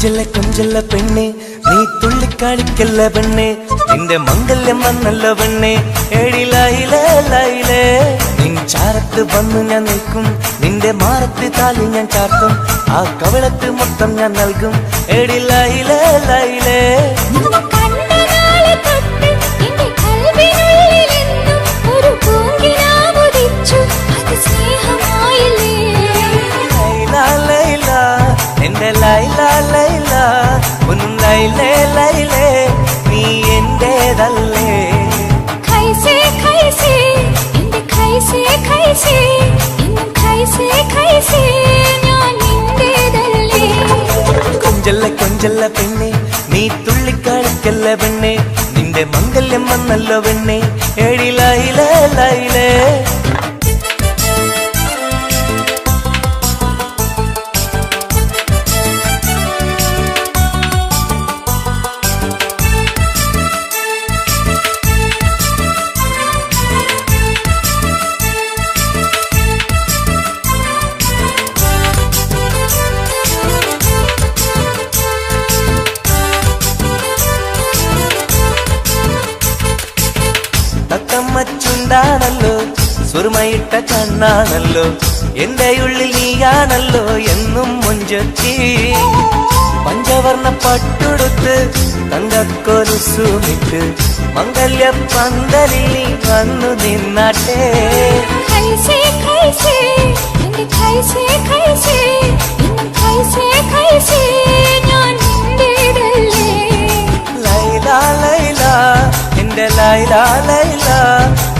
കൊഞ്ചല്ല കൊഞ്ചല്ല പെണ്ണെ നീ തുള്ളിക്കളിക്കല്ല പെണ്ണെ നിന്റെ മംഗല്യം വന്നല്ല പെണ്ണെ എഴിലയിലേ ലയിലേ നിൻ ചാരത്ത് വന്നു ഞാൻ നിൽക്കും നിന്റെ മാറത്ത് താലി ഞാൻ ചാർത്തും ആ കവളത്ത് മൊത്തം ഞാൻ നൽകും എഴിലയിലേ ലയിലേ എന്റെ ലൈല ലൈല ഒന്നും ലൈലേ ലൈലേ നീ എന്റേതല്ലേ ഖൈസേ ഖൈസേ എന്റെ ഖൈസേ ഖൈസേ എന്നും ഖൈസേ ഖൈസേ ഞാൻ നിന്റേതല്ലേ കൊഞ്ചല്ല കൊഞ്ചല്ല പെണ്ണെ നീ തുള്ളിക്കളിക്കല്ല പെണ്ണെ നിന്റെ മംഗല്യം വന്നല്ലോ പെണ്ണെ എഴിലയിലേ ലൈലേ ാണല്ലോ സുറുമയിട്ട കണ്ണാണല്ലോ എന്റെ ഉള്ളിൽ നീയാണല്ലോ എന്നും മുഞ്ചത്തി പഞ്ചവർണ്ണ പട്ടുടുത്ത് തങ്കക്കൊലുസുമിട്ട് മംഗല്യ പന്തലിൽ നീ വന്നു നിന്നാട്ടെ ഖൈസേ ഖൈസേ എന്റെ ഖൈസേ ഖൈസേ എന്നും ഖൈസേ ഖൈസേ ഞാൻ നിന്റേതല്ലേ ലൈല ലൈല എന്റെ ലൈല ലൈല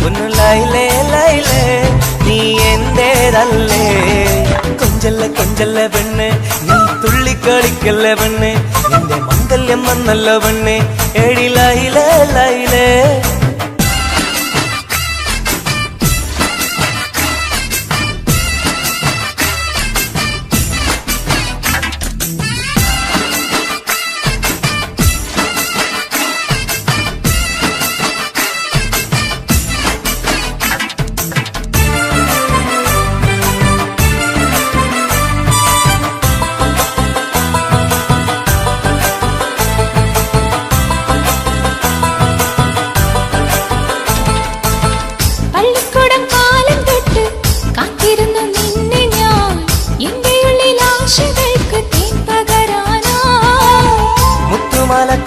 ഒന്ന് ലൈലേ ലൈലേ നീ എന്റേതല്ലേ കൊഞ്ചല്ല കൊഞ്ചല്ല പെണ്ണ് നീ തുള്ളിക്കളിക്കല്ല പെണ്ണ് നിന്റെ മംഗല്യം വന്നല്ലോ പെണ്ണ് എഴിലയിലേ ലൈലേ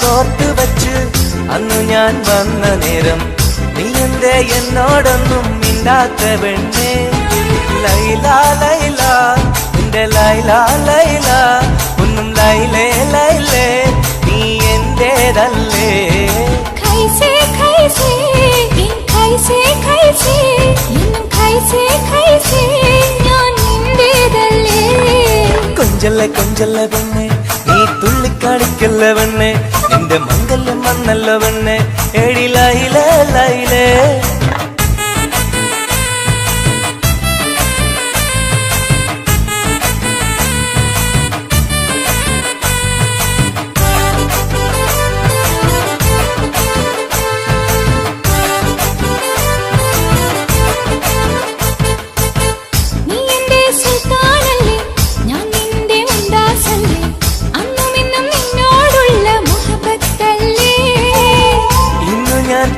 കോർത്ത് വച്ച് അന്നു ഞാൻ വന്ന നേരം നീ എന്തേ എന്നോടൊന്നും മിണ്ടാത്ത പെണ്ണേ ലൈല ലൈല എന്റെ ലൈല ലൈല ഒന്നും ലൈലേ ലൈലേ നീ എന്റേതല്ലേ ഖൈസേ ഖൈസേ എൻ ഖൈസേ ഖൈസേ എന്നും ഖൈസേ ഖൈസേ ഞാൻ നിന്റേതല്ലേ കൊഞ്ചല്ല കൊഞ്ചല്ല പെണ്ണെ നീ തുള്ളിക്കാണിക്കല്ല പെണ്ണെ നിന്റെ മംഗല്യം വന്നല്ലോ പെണ്ണെ എഴിലയിലേ ലൈലേ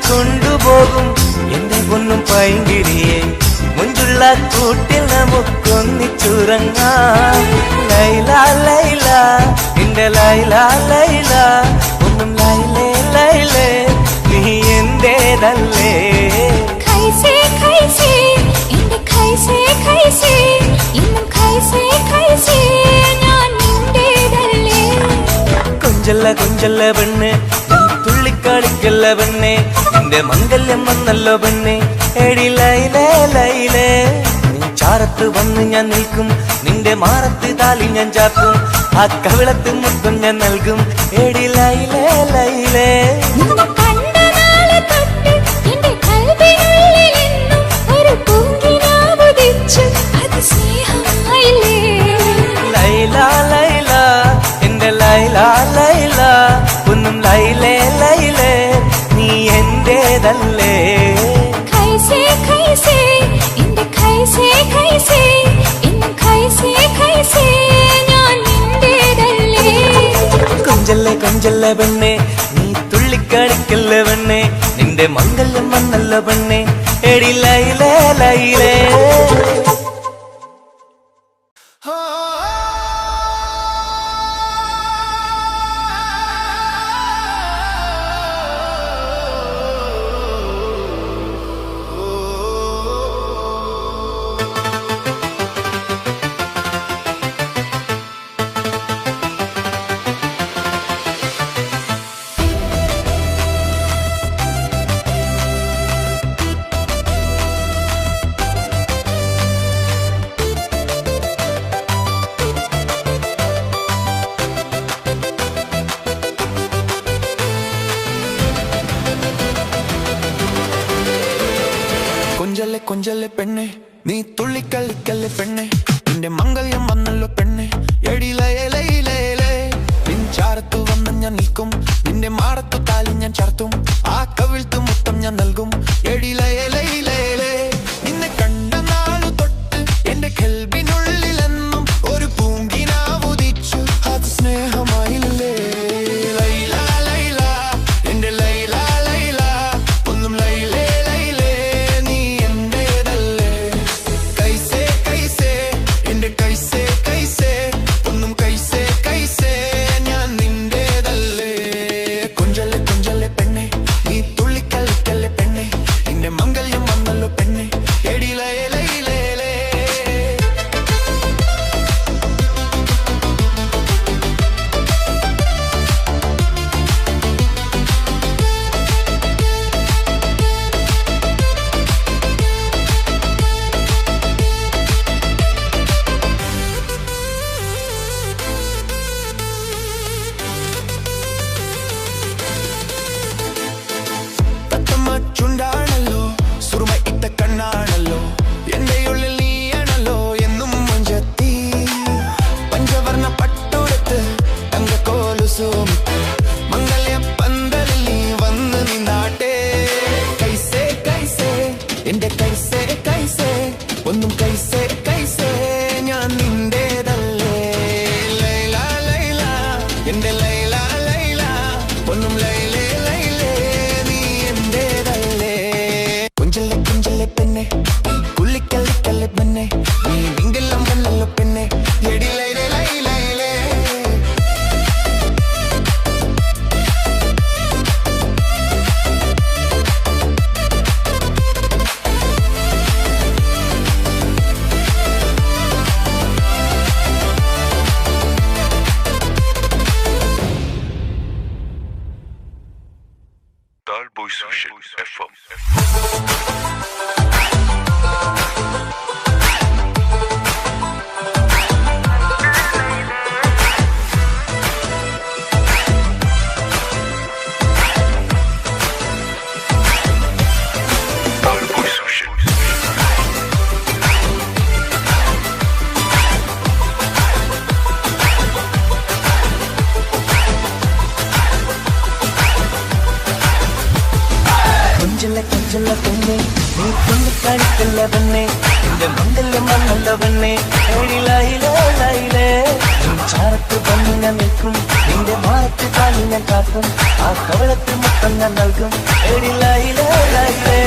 കൊണ്ടുപോകും എന്റെ പൊന്നും പൈങ്കിരിയെ മുഞ്ചുള്ള കൂട്ടിൽ നമുക്കൊന്നിച്ചുറങ്ങാം ലൈല ലൈല എന്റെ ലൈല ലൈല ഒന്നും ലൈലേ ലൈലേ നീ എന്റേതല്ലേ ഖൈസേ ഖൈസേ എന്റെ ഖൈസേ ഖൈസേ എന്നും ഖൈസേ ഖൈസേ ഞാൻ നിന്റേതല്ലേ കൊഞ്ചല്ല കൊഞ്ചല്ല പെണ്ണ് തുള്ളിക്കളിക്കല്ല പെണ്ണെ നിന്റെ മംഗല്യം വന്നല്ലോ പെണ്ണെ എഴിലയിലേ ലൈലേ നീ ചാരത്ത് വന്ന് ഞാൻ നിൽക്കും നിന്റെ മാറത്ത് താലി ഞാൻ ചാർത്തും ആ കവിളത്ത് മുത്തം ഞാൻ നൽകും എഴിലയിലേ ലൈലേ ലൈല ലൈല എന്റെ ലൈല ലൈല ഒന്നും ലൈലേ ലൈലേ നീ എന്റേതല്ലേ ഖൈസേ ഖൈസേ എന്റെ ഖൈസേ ഖൈസേ എന്നും ഖൈസേ ഖൈസേ ഞാൻ നിന്റേതല്ലേ കൊഞ്ചല്ല പെണ്ണെ നീ തുള്ളിക്കളിക്കല്ല പെണ്ണെ നിന്റെ മംഗല്യം വന്നല്ല പെണ്ണെ എടി ലൈലേ ലൈലേ കൊഞ്ചല്ലേ കൊഞ്ചല്ലേ പെണ്ണെ നീ തുള്ളിക്കളിക്കല്ലേ പെണ്ണെ നിന്റെ മംഗല്യം വന്നല്ലോ പെണ്ണെ എടി ലയലയിലേ നിൻചാരത്തു വന്ന് ഞാൻ നിൽക്കും നിന്റെ മാറത്തു താലി ഞാൻ ചാർത്തും ആ കവിൾത്തു മുത്തം ഞാൻ നൽകും എടി ലയലയിലേ നിന്നെ കണ്ട നാളു തൊട്ട് എന്റെ കൽബിനുള്ളിലെന്നും ഒരു പൂങ്കിനാവുദിച്ചു അത് സ്നേഹമായില്ലേ ലൈല ലൈല എന്റെ ലൈല ലൈല ഒന്നും ലൈലേ ചുണ്ടാണല്ലോ സുറുമ ഇട്ട കണ്ണാണല്ലോ എന്റെ ഉള്ളിൽ നീയാണല്ലോ എന്നും മഞ്ചത്തി പഞ്ചവർണ്ണ പട്ടുടുത്ത് തങ്കക്കോലുസുമിട്ട് മംഗല്യ പന്തലിൽ നീ വന്ന് നിന്നാട്ടെ കൈസേ കൈസേ എന്റെ കൈസേ കൈസേ ഒന്നും കൈസേ കൈസേ ഞാൻ നിന്റേതല്ലേ ലൈല ലൈല എന്റെ ലൈല ലൈല ഒന്നും ലൈലേ പെണ്ണെ കുള്ളിക്കല്ലിക്കല്ലെ പെണ്ണെ നീ വിങ്കെല്ലാം വന്നല്ലോ പെണ്ണെ എടി ലൈലേ ലൈലേ Talboy Social FM. കൊഞ്ചല്ല പെണ്ണെ നീ തുള്ളിക്കളിക്കല്ല പെണ്ണെ നിന്റെ മംഗല്യം വന്നല്ല പെണ്ണെ എടി ലൈലേ ലൈലേ ചാരത്ത് വന്ന് ഞാൻ നിൽക്കും നിന്റെ മാറത്ത് കാലി ഞാൻ കാക്കും ആ കവളത്ത് മുത്തം ഞാൻ നൽകും എടി ലൈലേ ലൈലേ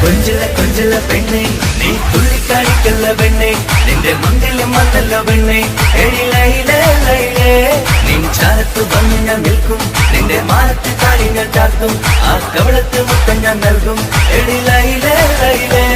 കൊഞ്ചല്ല പെണ്ണെ നീ തുള്ളിക്കളിക്കല്ല പെണ്ണെ നിന്റെ മംഗല്യം വന്നല്ല പെണ്ണെ എടി ലൈലേ ലൈലേ നിൻ ചാരത്ത് വന്ന് ഞാൻ നിൽക്കും നിന്റെ മാറത്ത് കാലി ഞാൻ ചാർത്തും ആ കവളത്ത് മുത്തം ഞാൻ നൽകും എടി ലൈലേ ലൈലേ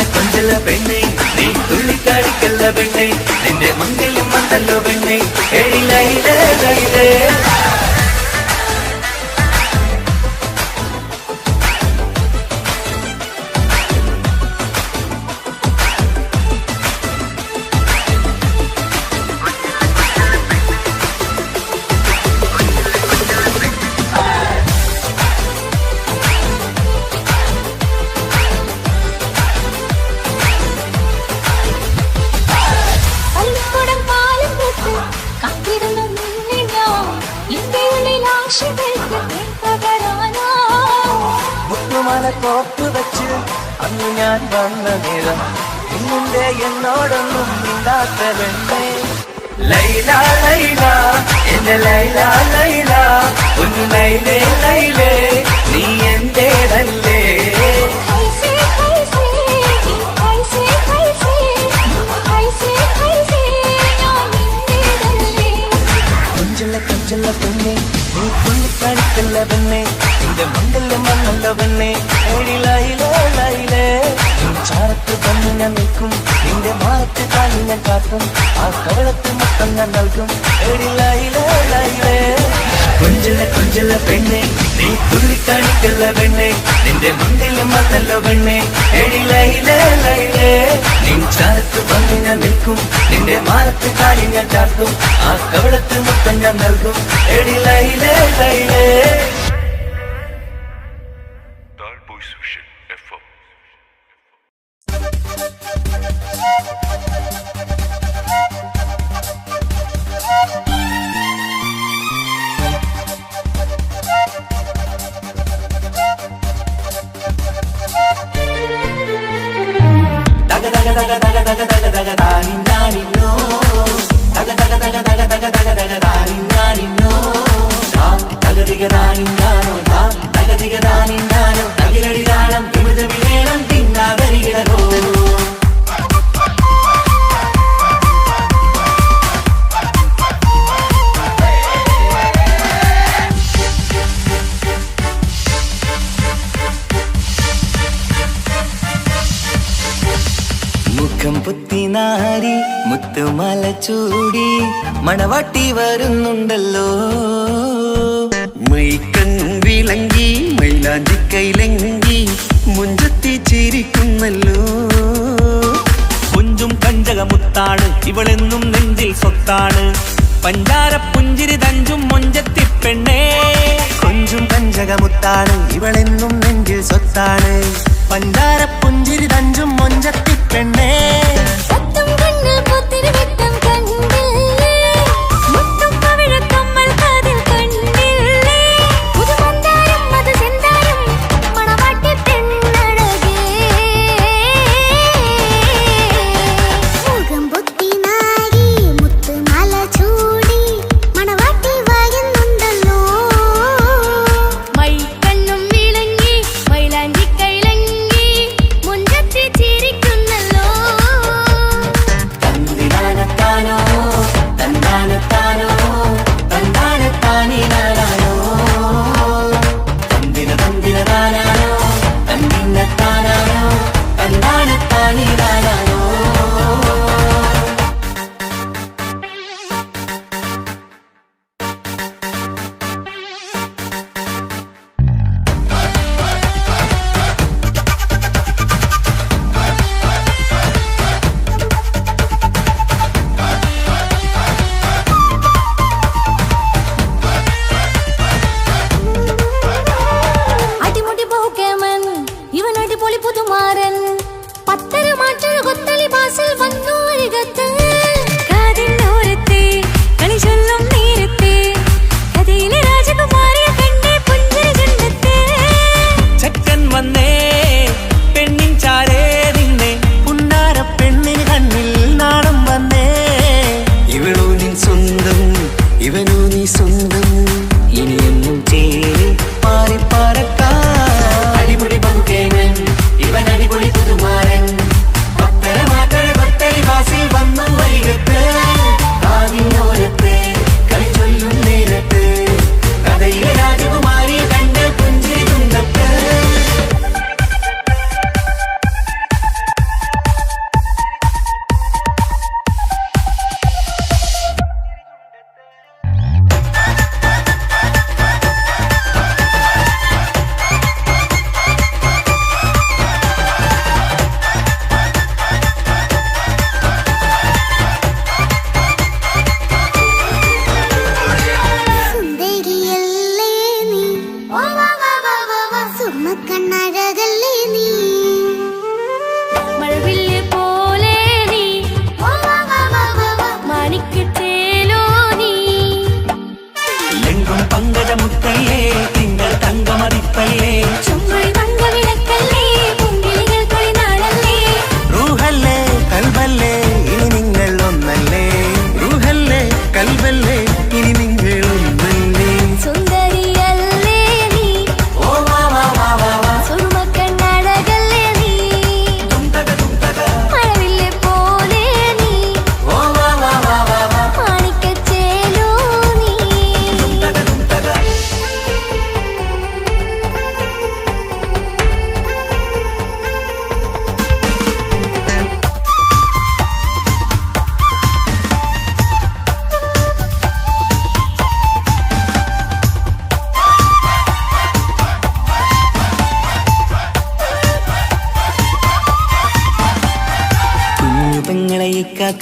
കൊഞ്ചല്ല പെണ്ണെ നീ തുള്ളിക്കാടിക്കല്ല പെണ്ണെ നിന്റെ മംഗല്യം വന്നല്ലോ പെണ്ണെ എടി ലൈലേ ലൈലേ പൂമാല കോപ്പ് വെച്ച് അന്ന് ഞാൻ വന്ന നേരം ഇന്നിന്റെ എന്നോടൊന്നും മിണ്ടാത്ത പെണ്ണേ ലൈല ലൈല എന്റെ ലൈല ലൈല ഒന്ന് ലൈലേ ലൈലേ നീ എന്റേതല്ലേ कैसे कैसे कैसे कैसे कैसे ഞാൻ നിന്റേതല്ലേ കൊഞ്ചല്ല കൊഞ്ചല്ല പെണ്ണെ നീ തുള്ളിക്കളിക്കല്ല പെണ്ണെ നിന്റെ മംഗല്യം വന്നല്ല പെണ്ണെ ഏടി ലൈലേ ലൈലേ നീ ചാരത്ത് വന്ന് ഞാൻ നിൽക്കും നിന്റെ മാറത്ത് കാലി ഞാൻ കാട്ടും ആ കവളത്ത് മൊത്തം ഞാൻ നൽകും ഏടി ലൈലേ ലൈലേ കൊഞ്ചല്ല കൊഞ്ചല്ല പെണ്ണെ നീ തുള്ളിക്കളിക്കല്ല പെണ്ണെ നിന്റെ മംഗല്യം വന്നല്ല പെണ്ണെ ഏടി ലൈലേ ലൈലേ നീ ചാരത്ത് വന്ന് ഞാൻ നിൽക്കും നിന്റെ മാറത്ത് കാലി ഞാൻ കാട്ടും ആ കവളത്ത് മൊത്തം ഞാൻ നൽകും ഏടി ലൈലേ ലൈലേ Tall Boys Vision FM. daga daga daga daga daga daga daga dani dani no daga daga daga daga daga daga daga dani dani no daga diga dani dano daga diga dani dano dagiradi danam imida vilenam tinna verigidaro മുഖം പുത്തിനാരി മുത്തുമാല ചൂടി മണവാട്ടി വരുന്നുണ്ടല്ലോ മൈക്കണ്ണും വിളങ്ങി മൈലാഞ്ചി കൈലങ്കി മുഞ്ചത്തി ചിരിക്കുന്നല്ലോ കുഞ്ചും കഞ്ചകമുത്താണ് ഇവളെന്നും നെഞ്ചിൽ സ്വത്താണ് പഞ്ചാര പുഞ്ചിരി തഞ്ചും മൊഞ്ചത്തി പെണ്ണേ കൊഞ്ചും കഞ്ചകമുത്താണ് ഇവളെന്നും നെഞ്ചിൽ സ്വത്താണ് പഞ്ചാര പുഞ്ചിരി തഞ്ചും മൊഞ്ചത്തി പെണ്ണേ സത്തം കണ്ണിൽ പുത്തിരി വെട്ടം കണ്ടില്ലേ മുത്തും പവിഴക്കമ്മൽ കാതിൽ കണ്ടില്ലേ പുതുമന്ദാരം അത് ചെന്താരം മണവാട്ടി പെണ്ണഴകേ മുഖം പൊത്തി നാരി മുത്തുമാല ചൂടി മണവാട്ടി വായുന്നുണ്ടല്ലോ മൈക്കണ്ണും വിളങ്ങി മൈലാഞ്ചി കൈലങ്കി മുഞ്ചത്തി ചിരിക്കുന്നല്ലോ തന്തിനാനത്താനോ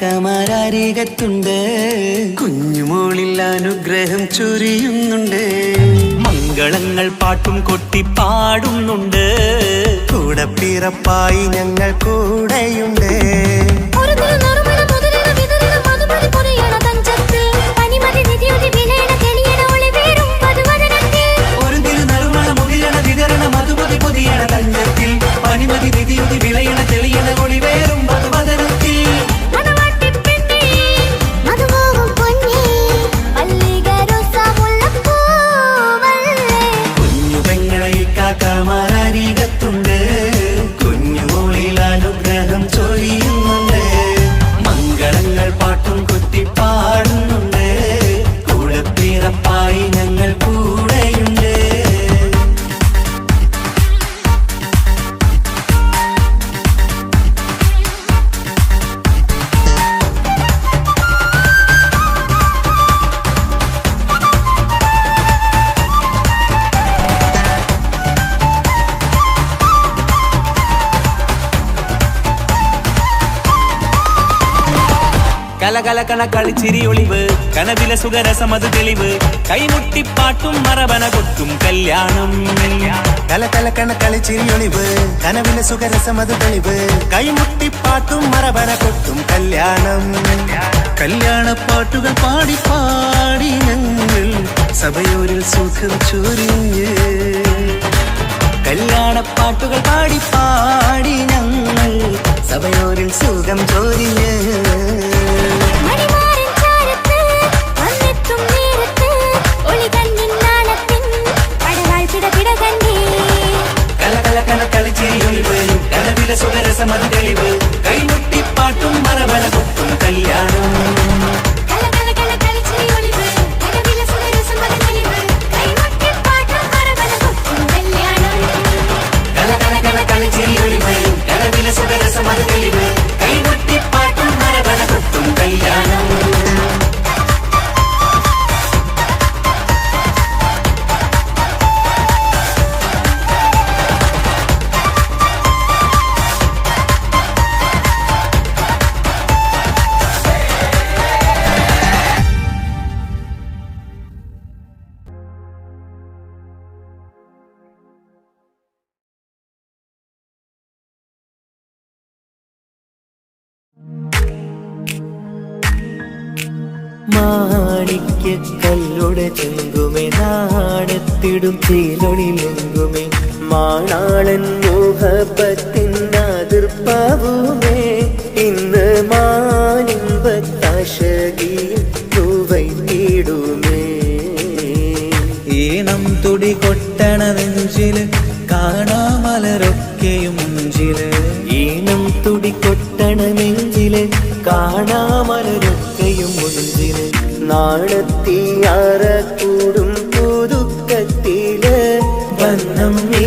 കാക്കമാരരികത്തുണ്ട്, കുഞ്ഞുമോളിൽ അനുഗ്രഹം ചൊരിയുന്നുണ്ട്. മംഗളങ്ങൾ പാട്ടും കൊട്ടി പാടുന്നുണ്ട്, കൂടെ പിറപ്പായി ഞങ്ങൾ കൂടെയുണ്ട്. പനിമതി നിധിയുതി വിളയണ തെളിയണ ഒളിവേറും മധുവദനത്തിൽ. കുഞ്ഞു പെങ്ങളെ കാക്കമാരരികത്തുണ്ട്, കുഞ്ഞുമോളിൽ അനുഗ്രഹം ചൊരിയുന്നുണ്ട്. മംഗളങ്ങൾ പാട്ടും കുത്തി പാടുന്നുണ്ട്, കൂടെ പിറപ്പായി ഞങ്ങൾ കൂടെയുണ്ട്. കലകലകണ കളിച്ചിരി ഒളിവ്, കനവിലെ സുഖരസമത് തെളിവ്, കൈമുട്ടിപ്പാട്ടും മറവന കൊട്ടും കല്യാണം. കലകലകണ കളിച്ചിരി ഒളിവ്, കനവിലെ സുഖരസമത് തെളിവ്, കൈമുട്ടിപ്പാട്ടും മറവന കൊട്ടും കല്യാണം. കല്യാണപ്പാട്ടുകൾ പാടി പാടി ഞങ്ങൾ സഭയോരിൽ സുഖം ചൊരിഞ്ഞ്. കല്യാണപ്പാട്ടുകൾ പാടി പാടി ഞങ്ങൾ സഭയോരിൽ സുഖം ചൊരിഞ്ഞ്. കനവിലെ സുഖരസമത് തെളിവ്, കൈമുട്ടിപ്പാട്ടും മറവന കൊട്ടും കല്യാണം. കനവിലെ സുഖരസമത് തെളിവ്, കൈമുട്ടിപ്പാട്ടും മറവന കൊട്ടും കല്യാണം. മാണിക്യക്കല്ലുടെ ചെങ്കുമേ, നാണത്തിടും തീലൊളിലെങ്കുമേ, മാണാളൻ മോഹപ്പത്തിൻ അതിർപ്പാവുമേ, ഇന്ന് മാനിമ്പത്താശകിയും തൂവൈത്തിടുമേ. ഈണം തുടി കൊട്ടണ നെഞ്ചില്, കാണാമലരൊക്കെയും മുഞ്ചില്. ഈണം തുടി കൊട്ടണ നെഞ്ചില്, കാണാമലരൊക്കെയും മുഞ്ചില്. നാടത്തിയാറക്കൂടും പുതുക്കത്തില്, വന്നം നീ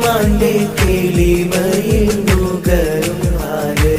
മാന്റെ കിളിമയിൽ നുകരും ആല്.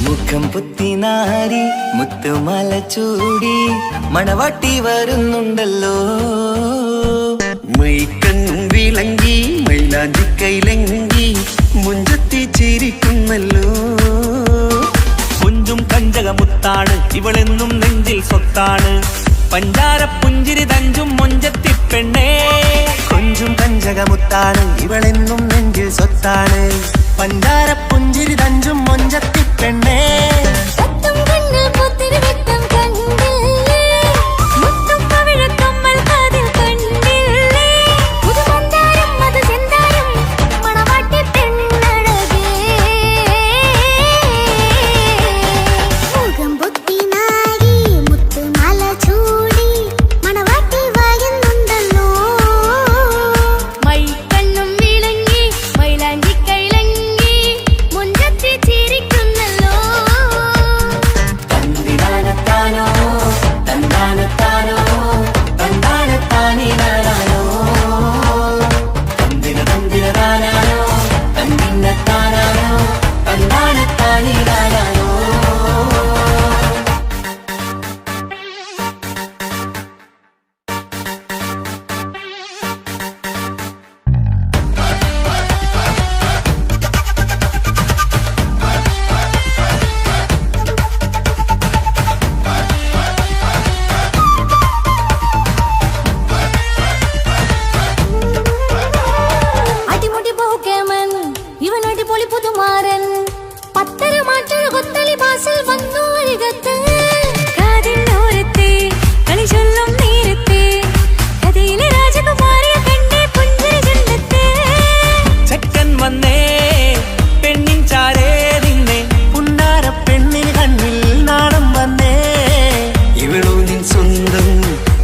മുഖം പുത്തിനാരി മുത്തുമല ചൂടി മണവാട്ടി വരുന്നുണ്ടല്ലോ. മൈക്കണ്ണും വിളങ്ങി മൈലാഞ്ചി കൈലങ്കി മുഞ്ചത്തി ചിരിക്കുന്നല്ലോ. കുഞ്ചും കഞ്ചകമുത്താണ് ഇവളെന്നും നെഞ്ചിൽ സ്വത്താണ്, പഞ്ചാര പുഞ്ചിരി തഞ്ചും മൊഞ്ചത്തി പെണ്ണേ. കുഞ്ചും കഞ്ചകമുത്താണ് ഇവളെന്നും നെഞ്ചിൽ സ്വത്താണ്, പഞ്ചാര പുഞ്ചിരി തഞ്ചും മൊഞ്ചത്തി പെണ്ണേ. മണവാട്ടി പെണ്ണഴകേ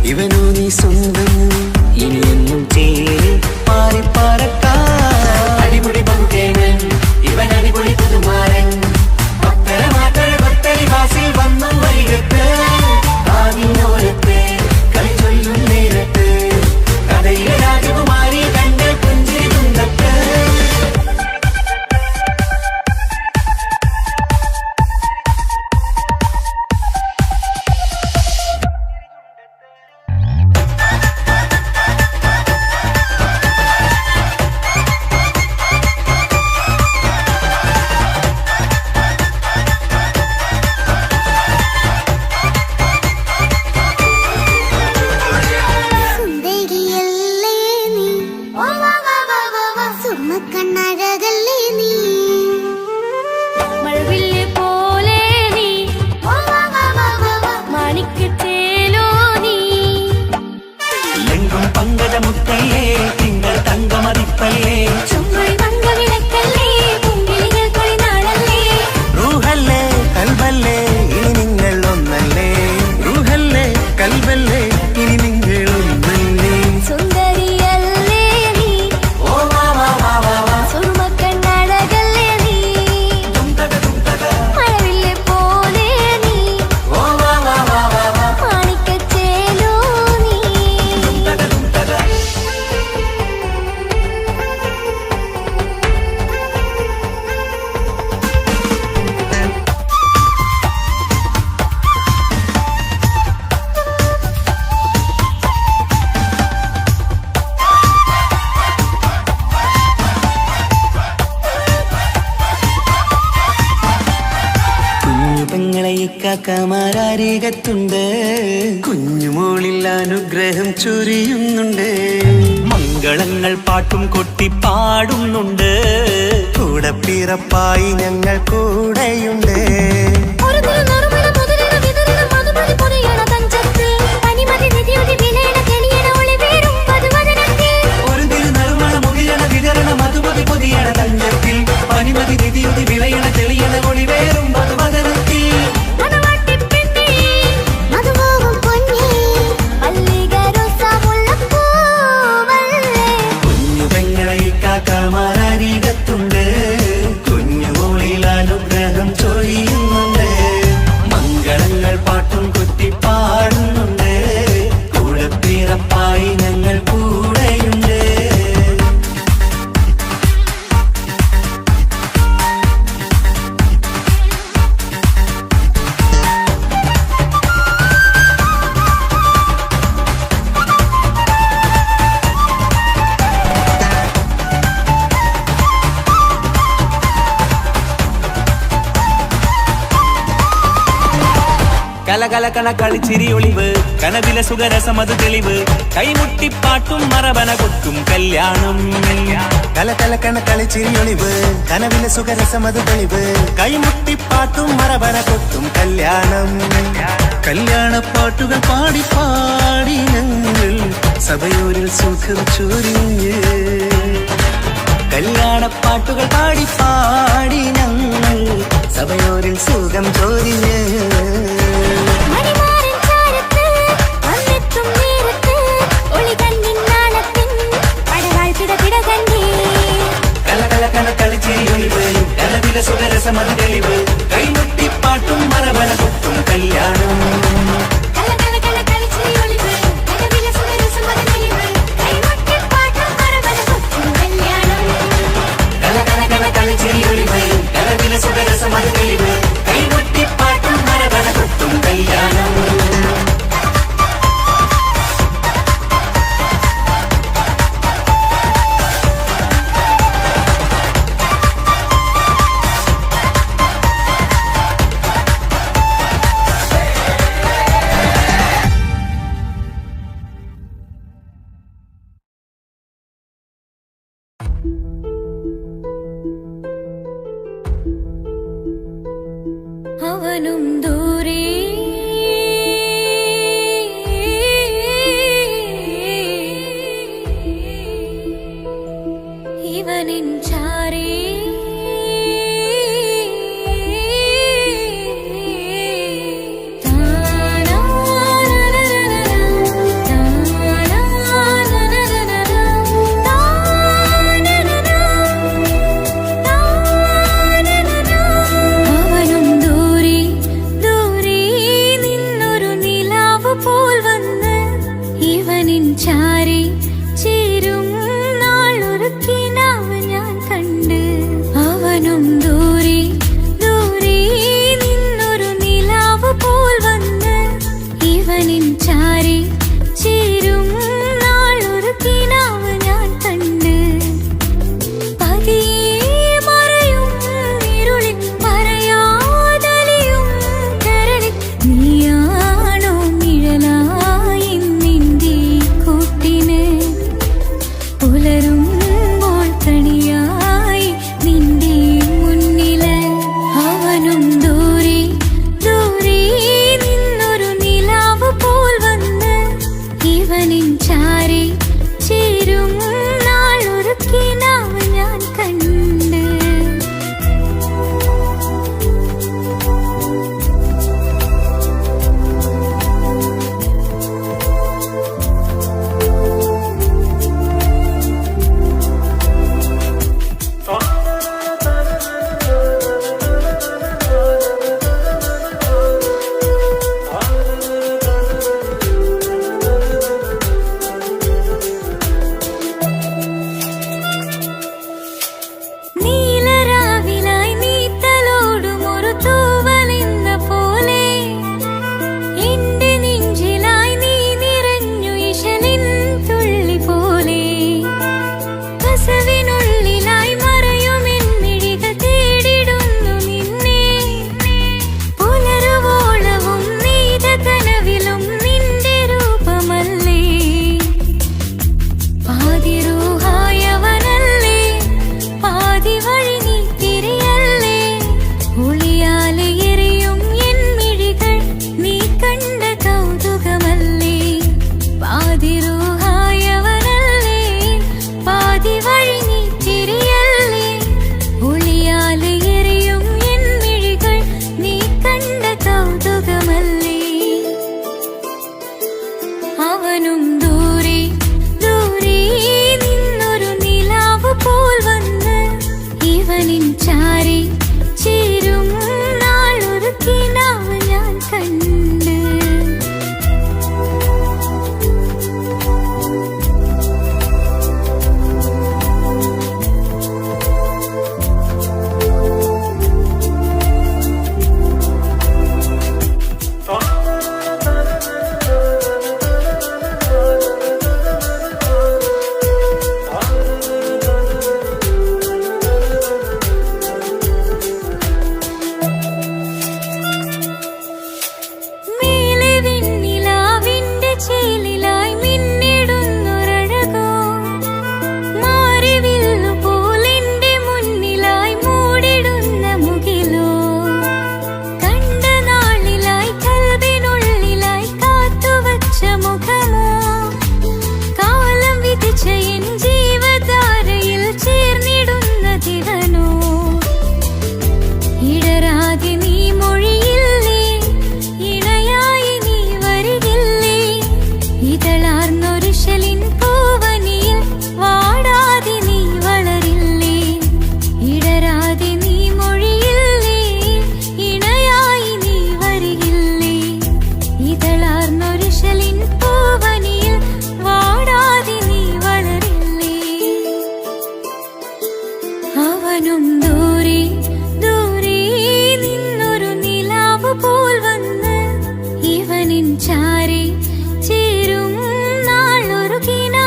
ഇവനു നീ സ്വന്തം ഇനിയെന്നും ചേരി മാറി പറക്കാം അടിപൊളി പങ്കുകേനൻ ഇവൻ അടിപൊളി പുതുമാരൻ ഭക്തര മാറ്റര ഭക്തരി വാസിൽ വന്നു വൈകത്ത് ആവിനോരത്ത് കളി ചൊല്ലും നേരത്ത് കഥയിലെ രാജകുമാരി കണ്ട് പുഞ്ചിരി തുണ്ടത്ത് സുന്ദരിയല്ലേ നീ സുമ്മക്കണ്ണഴകല്ലേ നീ മഴവില്ല് പോലെ നീ മാണിക്കച്ചേലോ നീ ലെങ്കും പങ്കജമുത്തല്ലേ തിങ്കൾ തങ്കമതിപ്പല്ലേ ചുങ്കുഴി മംഗവിളക്കല്ലേ പൂങ്കിളികൾ കൊളിനാളല്ലേ റൂഹല്ലേ കൽബല്ലേ ഇനി നിങ്ങൾ ഒന്നല്ലേ റൂഹല്ലേ കൽബല്ലേ ഇനി നിങ്ങൾ ഒന്നല്ലേ സുന്ദരിയല്ലേ നീ ഓ വാ വാ വാ വാ വാ സുറുമക്കണ്ണഴകല്ലേ നീ മഴവില്ല് പോലെ നീ ഓ വാ വാ വാ വാ വാ മാണിക്കച്ചേലോ നീ കുഞ്ഞു പെങ്ങളെ ഇക്കാക്കമാരാരികത്തുണ്ട് കുഞ്ഞുമോളിൽ അനുഗ്രഹം ചൊരിയുന്നുണ്ട് മംഗളങ്ങൾ പാട്ടും കൊട്ടി പാടുന്നുണ്ട് കൂടെ പിറപ്പായി ഞങ്ങൾ കൂടെയുണ്ട് ഒരു നിറമുള്ള മുതലിന വിതരണ മധുമതി പൊതിയണ തഞ്ചത്തിൽ പനിമതി നിധിയുതി വിലയണ കെണിയണ ഒളിവേറും പതുവദനത്തിൽ ഒരു തിരുനറുമണ മുകിലണ വിതരണ മധുമതി പൊതിയണ തഞ്ചത്തിൽ പനിമതി നിധിയുതി വിളയണ തെളിയണ ഒളിവേറും മധുവദനത്തിൽ മണവാട്ടിപ്പെണ്ണേ മധുപോകും പൊന്നേ മല്ലികരോസാമുള്ള പൂവല്ലേ കുഞ്ഞു പെങ്ങളെ ഇക്കാക്കമാരാരികത്തുണ്ട് കുഞ്ഞുമോളിൽ അനുഗ്രഹം ചൊരിയുന്നുണ്ട് മംഗളങ്ങൾ പാട്ടും കുത്തി പാടുന്നുണ്ട് കൂടെ പിറപ്പായി ഞങ്ങൾ കൂടെയുണ്ട് കലകലകണ കളിച്ചിരി ഒളിവ് കനവിലെ സുഖരസമത് തെളിവ് കൈമുട്ടിപ്പാട്ടും മറവന കൊട്ടും കല്യാണം കലകലകണ കളിച്ചിരി ഒളിവ് കനവിലെ സുഖരസമത് തെളിവ് കൈമുട്ടിപ്പാട്ടും മറവന കൊട്ടും കല്യാണം കല്യാണപ്പാട്ടുകൾ പാടി പാടി ഞങ്ങൾ സഭയൂരിൽ സുഖം ചൊരിഞ്ഞ് കല്യാണപ്പാട്ടുകൾ പാടി പാടി ഞങ്ങൾ സഭയോരിൽ സുഖം ചൊരിഞ്ഞ് മണിമാരൻ ചാരത്ത് വന്നെത്തും നേരത്ത് ഒളികണ്ണിൻ നാളത്തിൻ പടവാൾ പിടപിട കണ്ടേ കലകലകണ കളിച്ചിരി ഒളിവ് കലവിലെ സുഖരസമത് തെളിവ് കൈമുട്ടിപ്പാട്ടും മറവന കൊട്ടും കല്യാണം കലകലകല കളിച്ചിരി ഒളിവ് കനവിലെ സുഖരസമത് തെളിവ് കൈമുട്ടിപ്പാട്ടും മറവന കൊട്ടും കല്യാണം കലകലകണ കളിച്ചിരി ഒളിവ് കലവിലെ സുഖരസമത് തെളിവ് കൈമുട്ടിപ്പാട്ടും മറവന കൊട്ടും കല്യാണം ഇവനിൻ ചാരി ചേരും നാളൊരു കിനാവ് ഞാൻ കണ്ട്. അവനും ദൂരെ ദൂരെ നിന്നൊരു നിലാവ് പോൽ വന്ന് ഇവനിൻ ചാരി ചേരും നാളൊരു കിനാവ് ഞാൻ കണ്ട്. പതിയെ മറയും ഇരുളിൽ പറയാതലിയും കരളിൽ നീയാണോ നിഴലായി നിന്റെ കൂട്ടിന്. പുലരുമ്പോൾ കണിയായി നിന്റെ മുന്നില്. അവനും ദൂരെ ദൂരെ നിന്നൊരു നിലാവ് പോൽ വന്ന് ഇവനിൻ ചാരി ചേരും നാളൊരു കിനാവ് ഞാൻ കണ്ട്. നീലരാവിലായി നീ തലോടും ഒരു തൂവലെന്ന പോലെ എന്റെ നെഞ്ചിലായി നീ നിറഞ്ഞു ഇശലിൻ തുള്ളി പോലെ. കസവിനുള്ളിലായി മറയുമെൻ മിഴികൾ തേടിടുന്നു നിന്നെ. പുലരുവോളവും നീത കനവിലും നിന്റെ രൂപമല്ലേ. പാതിരൂഹായവനല്ലേ പാതി വഴി നീ തിരിയല്ലേ. ഒളിയാലെ എറിയും എൻ മിഴികൾ നീ കണ്ട കൗതുകമല്ലേ. പാതിരൂഹായവനല്ലേ പാതി വഴി നീ തിരിയല്ലേ. ഒളിയാലെ എറിയും എൻ മിഴികൾ നീ കണ്ട കൗതുകമല്ലേ. അവനും ദൂരെ ദൂരെ നിന്നൊരു നിലാവ് പോൽ വന്ന് ഇവനിൻ ചാരി ചേരും നാളൊരു കിനാവ് ഞാൻ കണ്ട്. മേലെ വെണ്ണിലാവിന്റെ ചേലിലായി മിന്നിടുന്നൊരഴകോ. മാറിവില്ലു പോലെന്റെ മുന്നിലായി മൂടിടുന്ന മുകിലോ. കണ്ട നാളിലായി കൽബിനുള്ളിലായി കാത്തുവച്ച മുഖമോ. കാലം വിധിച്ച എൻ ജീവധാരയിൽ ചേർന്നിടുന്ന ദിവനോ. ഇടരാതെ നീ മൊഴിയില്ലേ ഇണയായി നീ വരികില്ലേ. ഇതളാർന്നൊരിശലിൻ പൂവനിയിൽ വാടാതെ നീ വളരില്ലേ. ഇടരാതെ നീ മൊഴിയില്ലേ ഇണയായി നീ വരികില്ലേ. ഇതളാർന്നൊരിശലിൻ പൂവനിയിൽ വാടാതെ നീ വളരില്ലേ. അവനും ദൂരെ ദൂരെ നിന്നൊരു നിലാവ് പോൽ വന്ന് ഇവനിൻ ചാരി ചേരും നാളൊരു കിനാവ്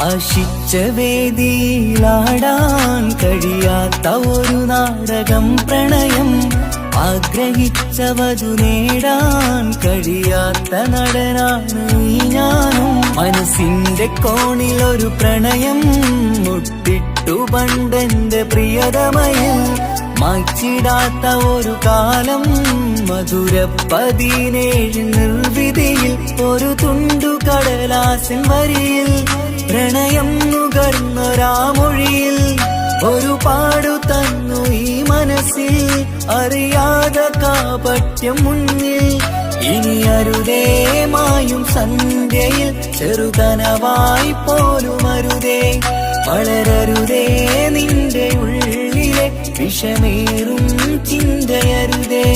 ആശിച്ച വേദിയിലാടാൻ കഴിയാത്ത ഒരു നാടകം പ്രണയം, ആഗ്രഹിച്ചവതു നേടാൻ കഴിയാത്ത നടനാണ് ഈ ഞാനും. മനസ്സിന്റെ കോണിലൊരു പ്രണയം മുട്ടിട്ടു പണ്ടെന്റെ പ്രിയതമയിൽ, മായ്ച്ചിടാത്ത ഒരു കാലം മധുര 17 നിർവിധിയിൽ, ഒരു തുണ്ടു കടലാസിൻ വരിയിൽ പ്രണയം നുകർന്നൊരാമൊഴിയിൽ ഒരു പാടു തന്നു ഈ മനസ്സിൽ, അറിയാതെ കാപട്യം മുന്നിൽ. ഇനി അരുതേ മായും സന്ധ്യയിൽ ചെറുകനവായി പോലും അരുതേ, വളരരുതേ നിന്റെ ഉള്ളിലെ വിഷമേറും ചിന്തയരുതേ.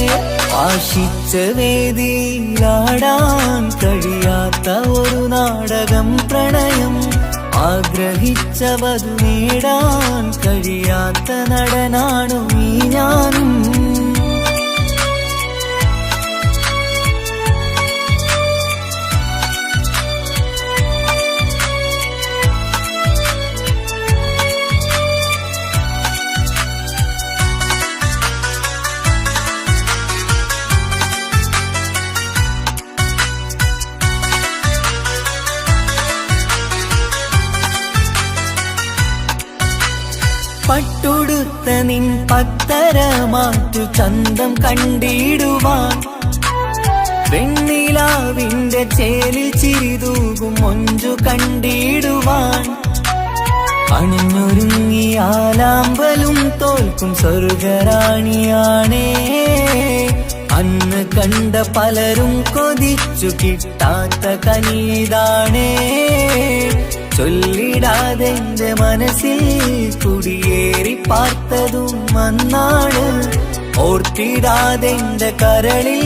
ആശിച്ച വേദിയിലാടാൻ കഴിയാത്ത ഒരു നാടകം പ്രണയം, ആഗ്രഹിച്ചവതു നേടാൻ കഴിയാത്ത നടനാണു ഈ ഞാനും. പട്ടുടുത്ത നിൻ പത്തരമാറ്റു ചന്തം കണ്ടിടുവാൻ, വെണ്ണിലാവിന്റെ ചേലിൽ ചിരിതൂകും മൊഞ്ചു കണ്ടിടുവാൻ, അണിഞ്ഞൊരുങ്ങിയാലാമ്പലും തോൽക്കും സ്വർഗറാണിയാണേ. അന്ന് കണ്ട പലരും കൊതിച്ചു കിട്ടാത്ത കനീതാണേ, ചൊല്ലിടാതെ എന്റെ മനസ്സിൽ കുടിയേറി പാർത്തതും അന്നാണ്, ഓർത്തിടാതെ എന്റെ കരളിൽ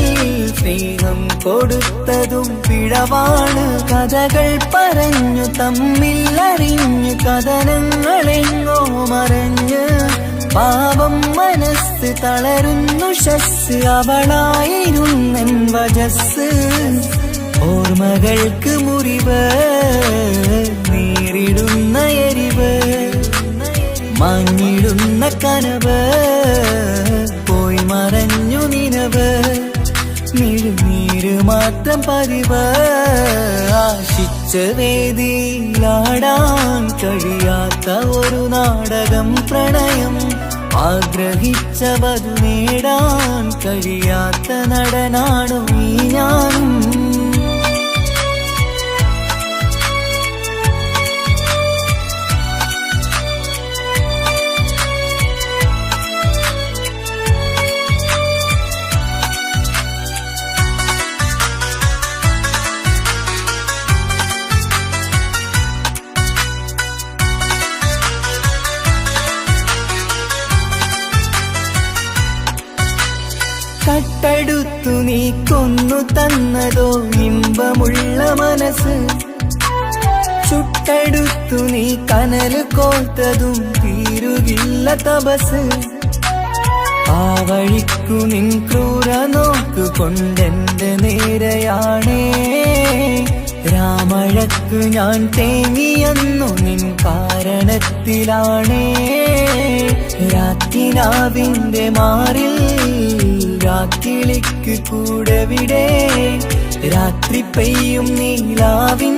സ്നേഹം കൊടുത്തതും പിഴവാണ്. കഥകൾ പറഞ്ഞു തമ്മിൽ അറിഞ്ഞു കഥനങ്ങളെങ്ങോ മറഞ്ഞ്, പാവം മനസ്സ് തളരുന്നു ഷസ്, അവളായിരുന്നെൻ വജസ്. ഓർമ്മകൾക്ക് മുറിവ് നേരിടുന്ന എരിവ്, മാഞ്ഞിടുന്ന കനവ് പോയി മറഞ്ഞു നിനവ്, നീര് മാത്രം പതിവ്. ആശിച്ച വേദിയിലാടാൻ കഴിയാത്ത ഒരു നാടകം പ്രണയം, ആഗ്രഹിച്ചവതു നേടാൻ കഴിയാത്ത നടനാണു ഈ ഞാനും. കട്ടെടുത്തു നീ കൊന്നു തന്നതോ ഇമ്പമുള്ള മനസ്സ്, ചുട്ടെടുത്തു നീ കനല് കോത്തതും തീരുകില്ല തപസ്. ആ വഴിക്കു നിൻ ക്രൂര നോക്കു കൊണ്ടെന്റെ നേരെയാണേ, രാമഴക്കു ഞാൻ തേങ്ങിയെന്നു നിൻ കാരണത്തിലാണേ. രാത്തിനാവിന്റെ മാറിൽ രാക്കിളിക്ക് കൂടവിടെ, രാത്രി പെയ്യും നീലാവിൻ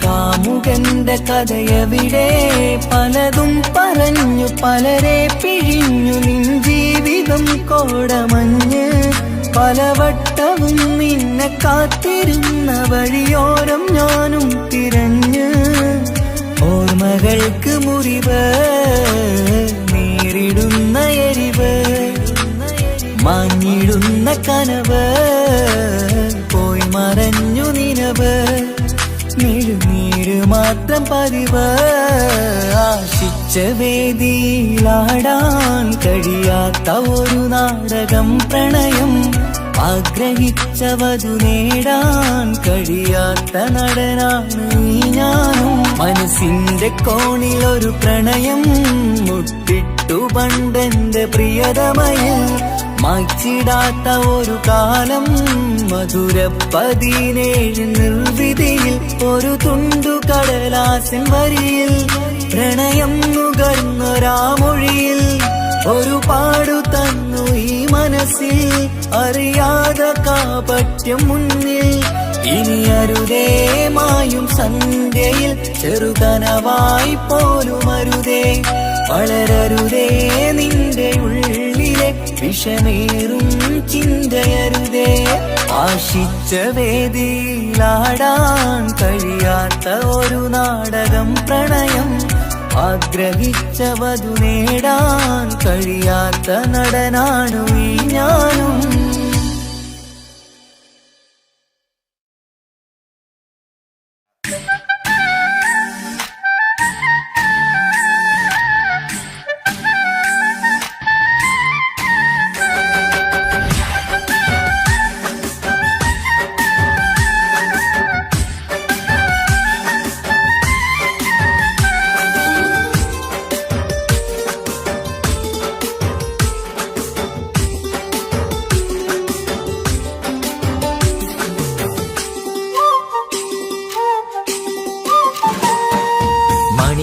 കാമുകന്റെ കഥയവിടെ. പലതും പറഞ്ഞു പലരെ പിഴിഞ്ഞു നിൻ ജീവിതം കോടമഞ്ഞ്, പലവട്ടവും നിന്നെ കാത്തിരുന്ന വഴിയോരം ഞാനും തിരഞ്ഞ്. ഓർമ്മകൾക്ക് മുറിവ് നേരിടുന്ന എരിവ്, മാഞ്ഞിടുന്ന കനവ് പോയി മറഞ്ഞു നിനവ്, നീര് മാത്രം പതിവ്. ആശിച്ച വേദിയിലാടാൻ കഴിയാത്ത ഒരു നാടകം പ്രണയം, ആഗ്രഹിച്ചവതു നേടാൻ കഴിയാത്ത നടനാണ് ഈ ഞാനും. മനസ്സിന്റെ കോണിലൊരു പ്രണയം മുട്ടിട്ടു പണ്ടെന്റെ പ്രിയതമയിൽ, മായ്ച്ചിടാത്ത ഒരു കാലം മധുര 17 നിർവിധിയിൽ ഒരു തുണ്ടു കടലാസിൻ വരിയിൽ പ്രണയം നുകർന്നൊരാമൊഴിയിൽ ഒരു പാടു തന്നു ഈ മനസ്സിൽ അറിയാതെ കാപട്യം മുന്നിൽ ഇനി അരുതേ മായും സന്ധ്യയിൽ ചെറുകനവായി പോലും അരുതേ വളരരുതേ നിന്റെ ഉള്ളിലെ വിഷമേറും ചിന്തയരുതേ ആശിച്ച വേദിയിലാടാൻ കഴിയാത്ത ഒരു നാടകം പ്രണയം ആഗ്രഹിച്ച വധു നേടാൻ കഴിയാത്ത നടനാണു ഈ ഞാനും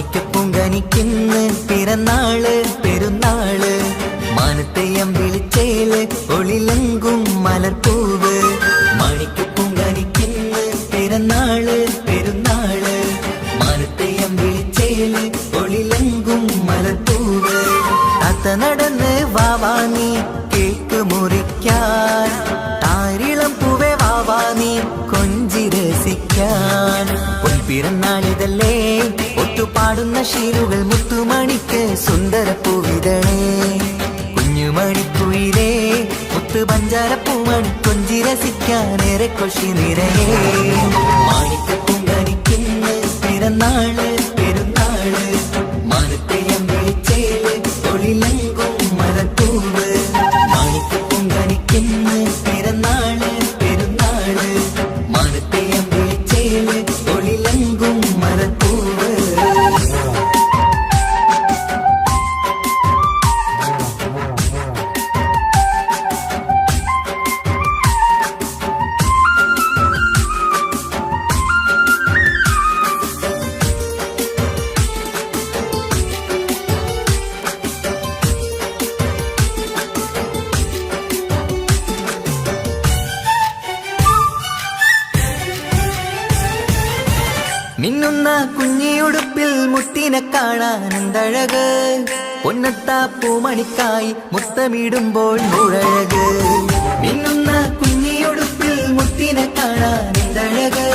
മാണിക്കപ്പൂങ്കനിക്കിന്ന് പിറന്നാള് പെരുന്നാള് മാനത്തെയം വിളിച്ചേല് ഒളിലങ്കും മലർപ്പൂവ് മാണിക്കപ്പൂങ്കനിക്കിന്ന് പിറന്നാള് പെരുന്നാള് മാനത്തെയം വിളിച്ചേല് ഒളിലങ്കും മലർപ്പൂവ് താത്ത നടന്ന് വാവാ നീ കേക്ക് മുറിക്കാൻ താരിളം പൂവേ വാവാ നീ കൊഞ്ചി രസിക്കാൻ പിറന്നാളിതല്ലേ ഒത്തുപാടുന്ന ശീലുകൾ മുത്തുമണിക്ക് സുന്ദരപ്പൂവിതളേ കുഞ്ഞുമണിക്കുയിലേ മുത്തു പഞ്ചാരപ്പൂമണി കൊഞ്ചി രസിക്കാനേറെ കൊശി നിറയേ മാണിക്കപ്പൂങ്കനിക്കിന്ന് പിറന്നാള് പെരുന്നാള് മാനത്തെയം വിളിച്ചേല് ഒളിലങ്കും മലർപ്പൂവ് മാണിക്കപ്പൂങ്കനിക്കിന്ന് പിറന്നാള് പെരുന്നാള് മാനത്തെയം വിളിച്ചേല് ഒളിലങ്കും മലർപ്പൂവ് മിന്നുന്ന കുഞ്ഞിയുടുപ്പിൽ മുത്തിനെ കാണാൻ എന്തഴക് പൊന്നത്താ പൂമണിക്കായി മുത്തമിടുമ്പോൾ മുഴഴക് മിന്നുന്ന കുഞ്ഞിയുടുപ്പിൽ മുത്തിനെ കാണാൻ എന്തഴക്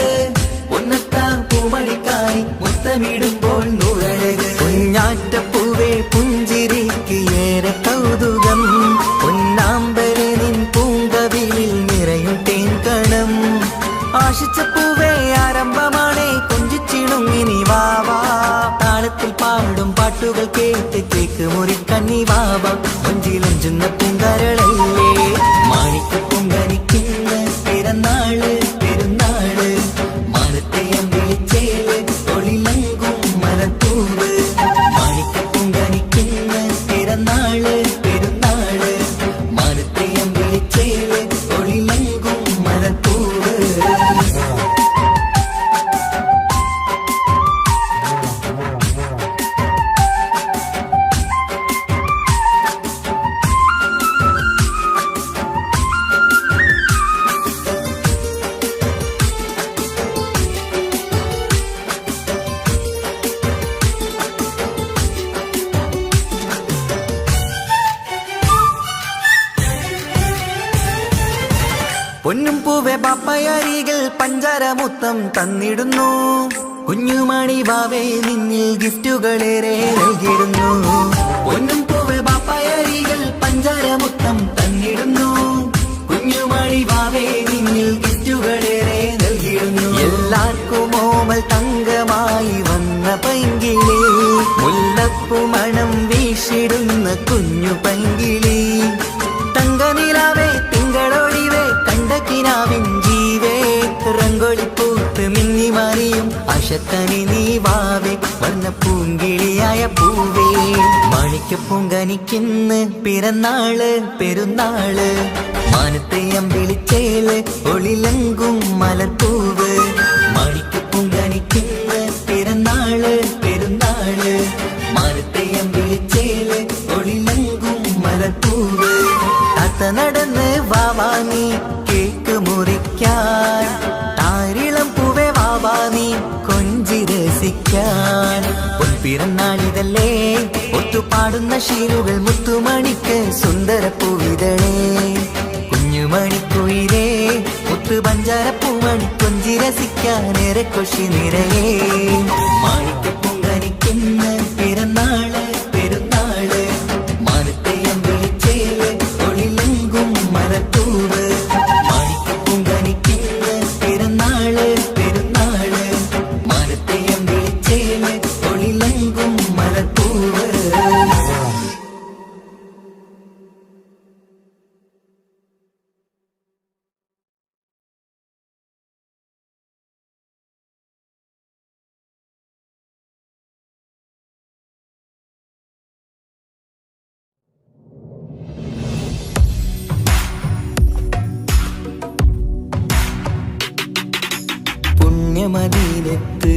പൊന്നത്താ പൂമണിക്കായി മുത്തമിടുമ്പോൾ മുഴഴക് കുഞ്ഞാറ്റപ്പൂവേ പുഞ്ചിരിക്ക് ഏറെ കൗതുകം പൊന്നാമ്പരെ നിൻ പൂങ്കവിളിൽ നിറയും തേൻകണം ആശിച്ച പൂവേ ആരംഭമാണേ കൊഞ്ചിച്ചിണുങ്ങിനി വാവാ താളത്തിൽ പാടും പാട്ടുകൾ കേട്ട് കേക്ക് മുറിക്കണ്ണി വാവാ കൊഞ്ചിലഞ്ചുന്ന പൂങ്കരളല്ലേ മാണിക്കപ്പൂങ്കനിക്കിന്ന് പിറന്നാള് പെരുന്നാള് മാനത്തെയം വിളിച്ചേല് ഒളിലങ്കും മലർപ്പൂവ് മാണിക്കപ്പൂങ്കനിക്കിന്ന് പിറന്നാള് പെരുന്നാള് മാനത്തെയം വിളിച്ചേല് ഒളിലങ്കും മലർപ്പൂവ് പൊന്നും പൂവെ ബാപ്പയരികൾ പഞ്ചാരമുത്തം തന്നിടുന്നു കുഞ്ഞുമണി ബാവേ നിന്നിൽ ഗിഫ്റ്റുകളേറെ നൽകിടുന്നു പൊന്നും പൂവെ ബാപ്പയരികൾ പഞ്ചാരമുത്തം തന്നിടുന്നു കുഞ്ഞുമണി ബാവേ നിന്നിൽ ഗിഫ്റ്റുകളേറെ നൽകിടുന്നു എല്ലാവർക്കും ഓമൽ തങ്കമായി വന്ന പൈങ്കിളി മുല്ലപ്പൂ മണം വീശിടുന്ന കുഞ്ഞു പൈങ്കിളി തങ്കനിലാവേ തിങ്കളൊടിവേ കണ്ടക്കിനാവിൻ ജീവേ രംഗൊളിപ്പൂത്ത് മിന്നി മാറിയും സന്തോഷത്തനി നീ വാവേ വർണ്ണ പൂങ്കിളിയായ പൂവേ മാണിക്യപ്പൂങ്കനിക്കിന്ന് പിറന്നാള് പെരുന്നാള് മാനത്തെ അമ്പിളിച്ചേല് ഒളിലങ്കും മലർപ്പൂവ് മാണിക്യപ്പൂങ്കനിക്കിന്ന് പിറന്നാള് പെരുന്നാള് മാനത്തെ അമ്പിളിച്ചേല് ഒളിലങ്കും മലർപ്പൂവ് താത്ത നടന്ന് വാവാ നീ കേക്ക് മുറിക്കാൻ താരിളം പൂവേ വാവാ നീ കൊഞ്ചി രസിക്കാൻ പൊൻപിറന്നാളിതല്ലേ ഒത്തുപാടുന്ന ശീലുകൾ മുത്തുമണിക്ക് സുന്ദര പൂവിതളേ കുഞ്ഞുമണിക്കുയിലേ മുത്തു പഞ്ചാര പൂമണി കൊഞ്ചി രസിക്കാനേറെ കൊഷി നിറയേ മാണിക്യപ്പൂങ്കനിക്കുന്ന പിറന്നാള് പെരുന്നാള് മാനത്തെ അമ്പിളിച്ചേല് ഒളിലങ്കും മലർപ്പൂവ് മാണിക്യപ്പൂങ്കനിക്കുന്ന പിറന്നാള് പെരുന്നാള് മാനത്തെ അമ്പിളിച്ചേല് ഒളിലങ്കും മലർപ്പൂവ്. പുണ്യമദീനത്ത്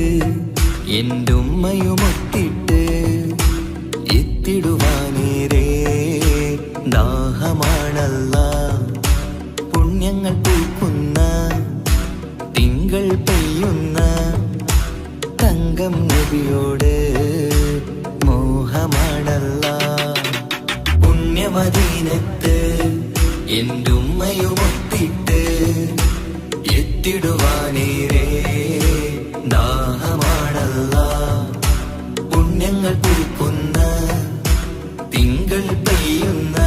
എൻ്റെ ഉമ്മയുമൊത്തിട്ട് എത്തിടുവാനേരേ ദാഹമാണല്ല പുണ്യങ്ങൾ പൂക്കുന്ന തിങ്കൾ പെയ്യുന്ന തങ്കം നബിയോട് മോഹമാണല്ല പുണ്യമദീനത്ത് എൻ്റെ ഉമ്മയുമൊത്തിട്ട് എത്തിടുവാനേരേ ദാഹമാണല്ല പുണ്യങ്ങൾ പൂക്കുന്ന തിങ്കൾ പെയ്യുന്ന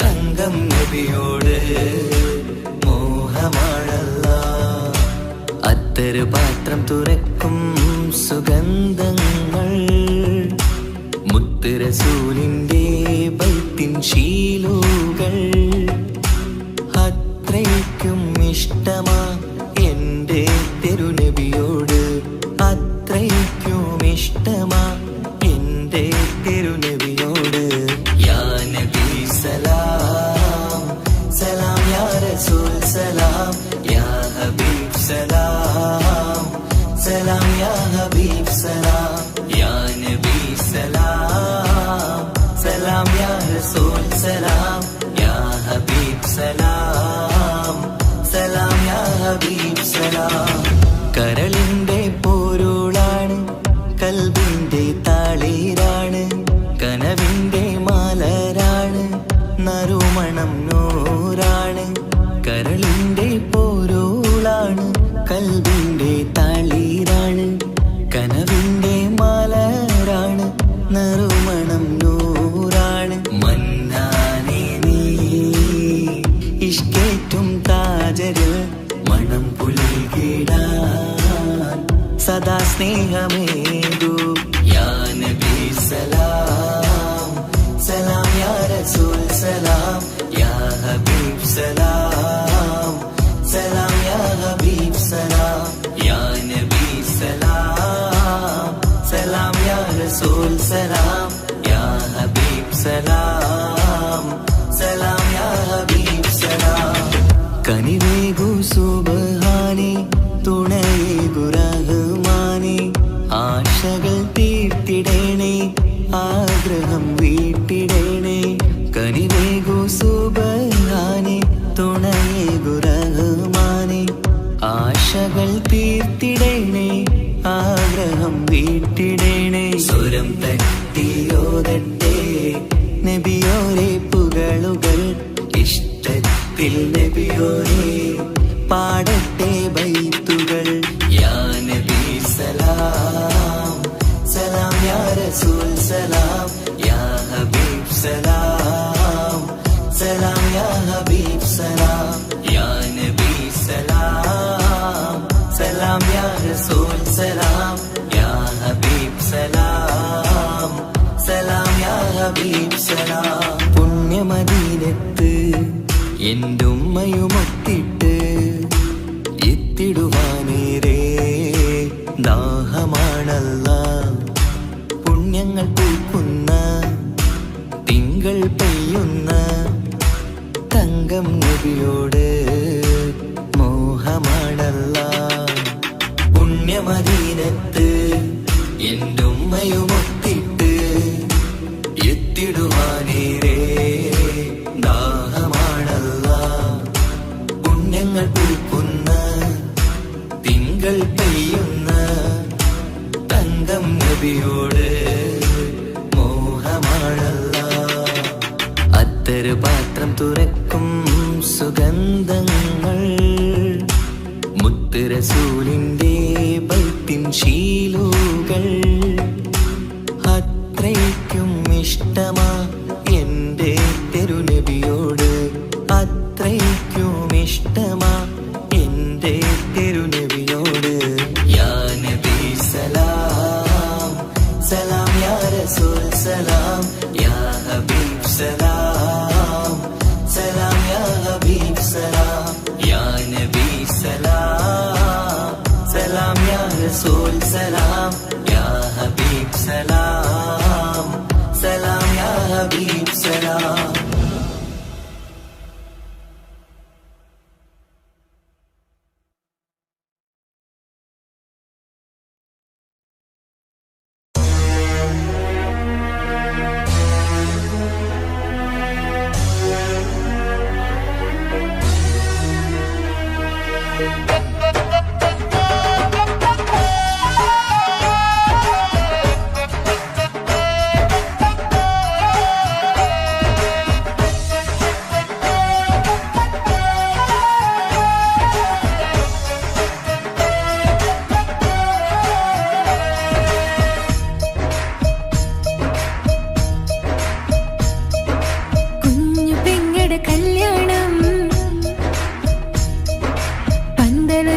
തങ്കം നബിയോട് മോഹമാണല്ല അത്തരു പാത്രം തുറക്കും സുഗന്ധങ്ങൾ മുത്ത് റസൂലിന്റെ ബൈത്തിൻ ശീലുകൾ അത്രയ്ക്കും ഇഷ്ടമാ എൻ്റെ തിരുനബിയോട് അത്രയ്ക്കും ഇഷ്ടമാ എൻ്റെ തിരുനബിയോട് യാ നബി സലാം സലാം യാ റസൂൽ സലാം യാ ഹബീബ് സലാം സലാം യാ ഹബീബ് സലാം യാ നബി സലാം സലാം യാ റസൂൽ സലാം യാ ഹബീബ് സലാം സലാം യാ ഹബീബ് സലാം. കരളിന്റെ പോരുളാണ് കൽബിന്റെ താളീരാണ് കനവിന്റെ മാലരാണ് നറുമണം നൂറാണ് കരളിന്റെ പോരുളാണ് കൽബിന്റെ താളീരാണ് കനവിന്റെ മാലരാണ് നറുമണം നൂറാണ് മന്നാനേ നീ ഇഷ്കേറ്റും താജര് മണം പുൽകിടാൻ സദാ സ്നേഹമേതു യാ നബി സലാം സലാം യാ റസൂൽ സലാം യാ ഹബീബ് സലാം സലാം യാ ഹബീബ് സലാം യാ നബി സലാം സലാം യാ റസൂൽ സലാം യാ ഹബീബ് സലാം സലാം യാ ഹബീബ് സലാം. കനിവേഗു സുബ്ഹാനേ തുണയേകു റഹ്മാനേ ആശകൾ തീർത്തിടേണേ ആഗ്രഹം വീട്ടിടേണേ കനിവേഗു സുബ്ഹാനേ തുണയേകു റഹ്മാനേ ആശകൾ തീർത്തിടേണേ ആഗ്രഹം വീട്ടിടേണേ സ്വരം തട്ടിയോതട്ടെ നബിയോരെ പുകളുകൾ ഇഷ്ടത്തിൽ നബിയോരെ പാടട്ടെ ബൈത്തുകൾ യാ നബി സലാം സലാം യാ റസൂൽ സലാം യാ ഹബീബ് സലാം സലാം യാ ഹബീബ് സലാം യാ നബി സലാം സലാം യാ റസൂൽ സലാം യാ ഹബീബ് സലാം സലാം യാ ഹബീബ് സലാം. പുണ്യമദീനത്ത് എൻ്റെ ഉമ്മയുമൊത്തിട്ട് എത്തിടുവാനേരേ പുണ്യമദീനത്ത് എൻ്റെ ഉമ്മയുമൊത്തിട്ട് എത്തിടുവാനേരേ ദാഹമാണല്ല. പുണ്യങ്ങൾ പൂക്കുന്ന തിങ്കൾ പെയ്യുന്ന തങ്കം നബിയോട് മോഹമാണല്ല. അത്തരു പാത്രം തുറക്കും സുഗന്ധങ്ങൾ മുത്ത് റസൂലിന്റെ ബൈത്തിൻ ശീലുകൾ അത്രയ്ക്കും ഇഷ്ടമാ എൻ്റെ തിരുനബിയോട്. അത്രയ്ക്കും ഇഷ്ടമാ എൻ്റെ തിരുനബിയോട്. യാ നബി സലാം സലാം യാ റസൂൽ സലാം യാ ഹബീബ് സലാം സലാം യാ ഹബീബ് സലാം യാ നബി സലാം സലാം യാ റസൂൽ സലാം യാ ഹബീബ് സലാം സലാം യാ ഹബീബ് സലാം. കുഞ്ഞു പെങ്ങടെ കല്യാണം പന്തല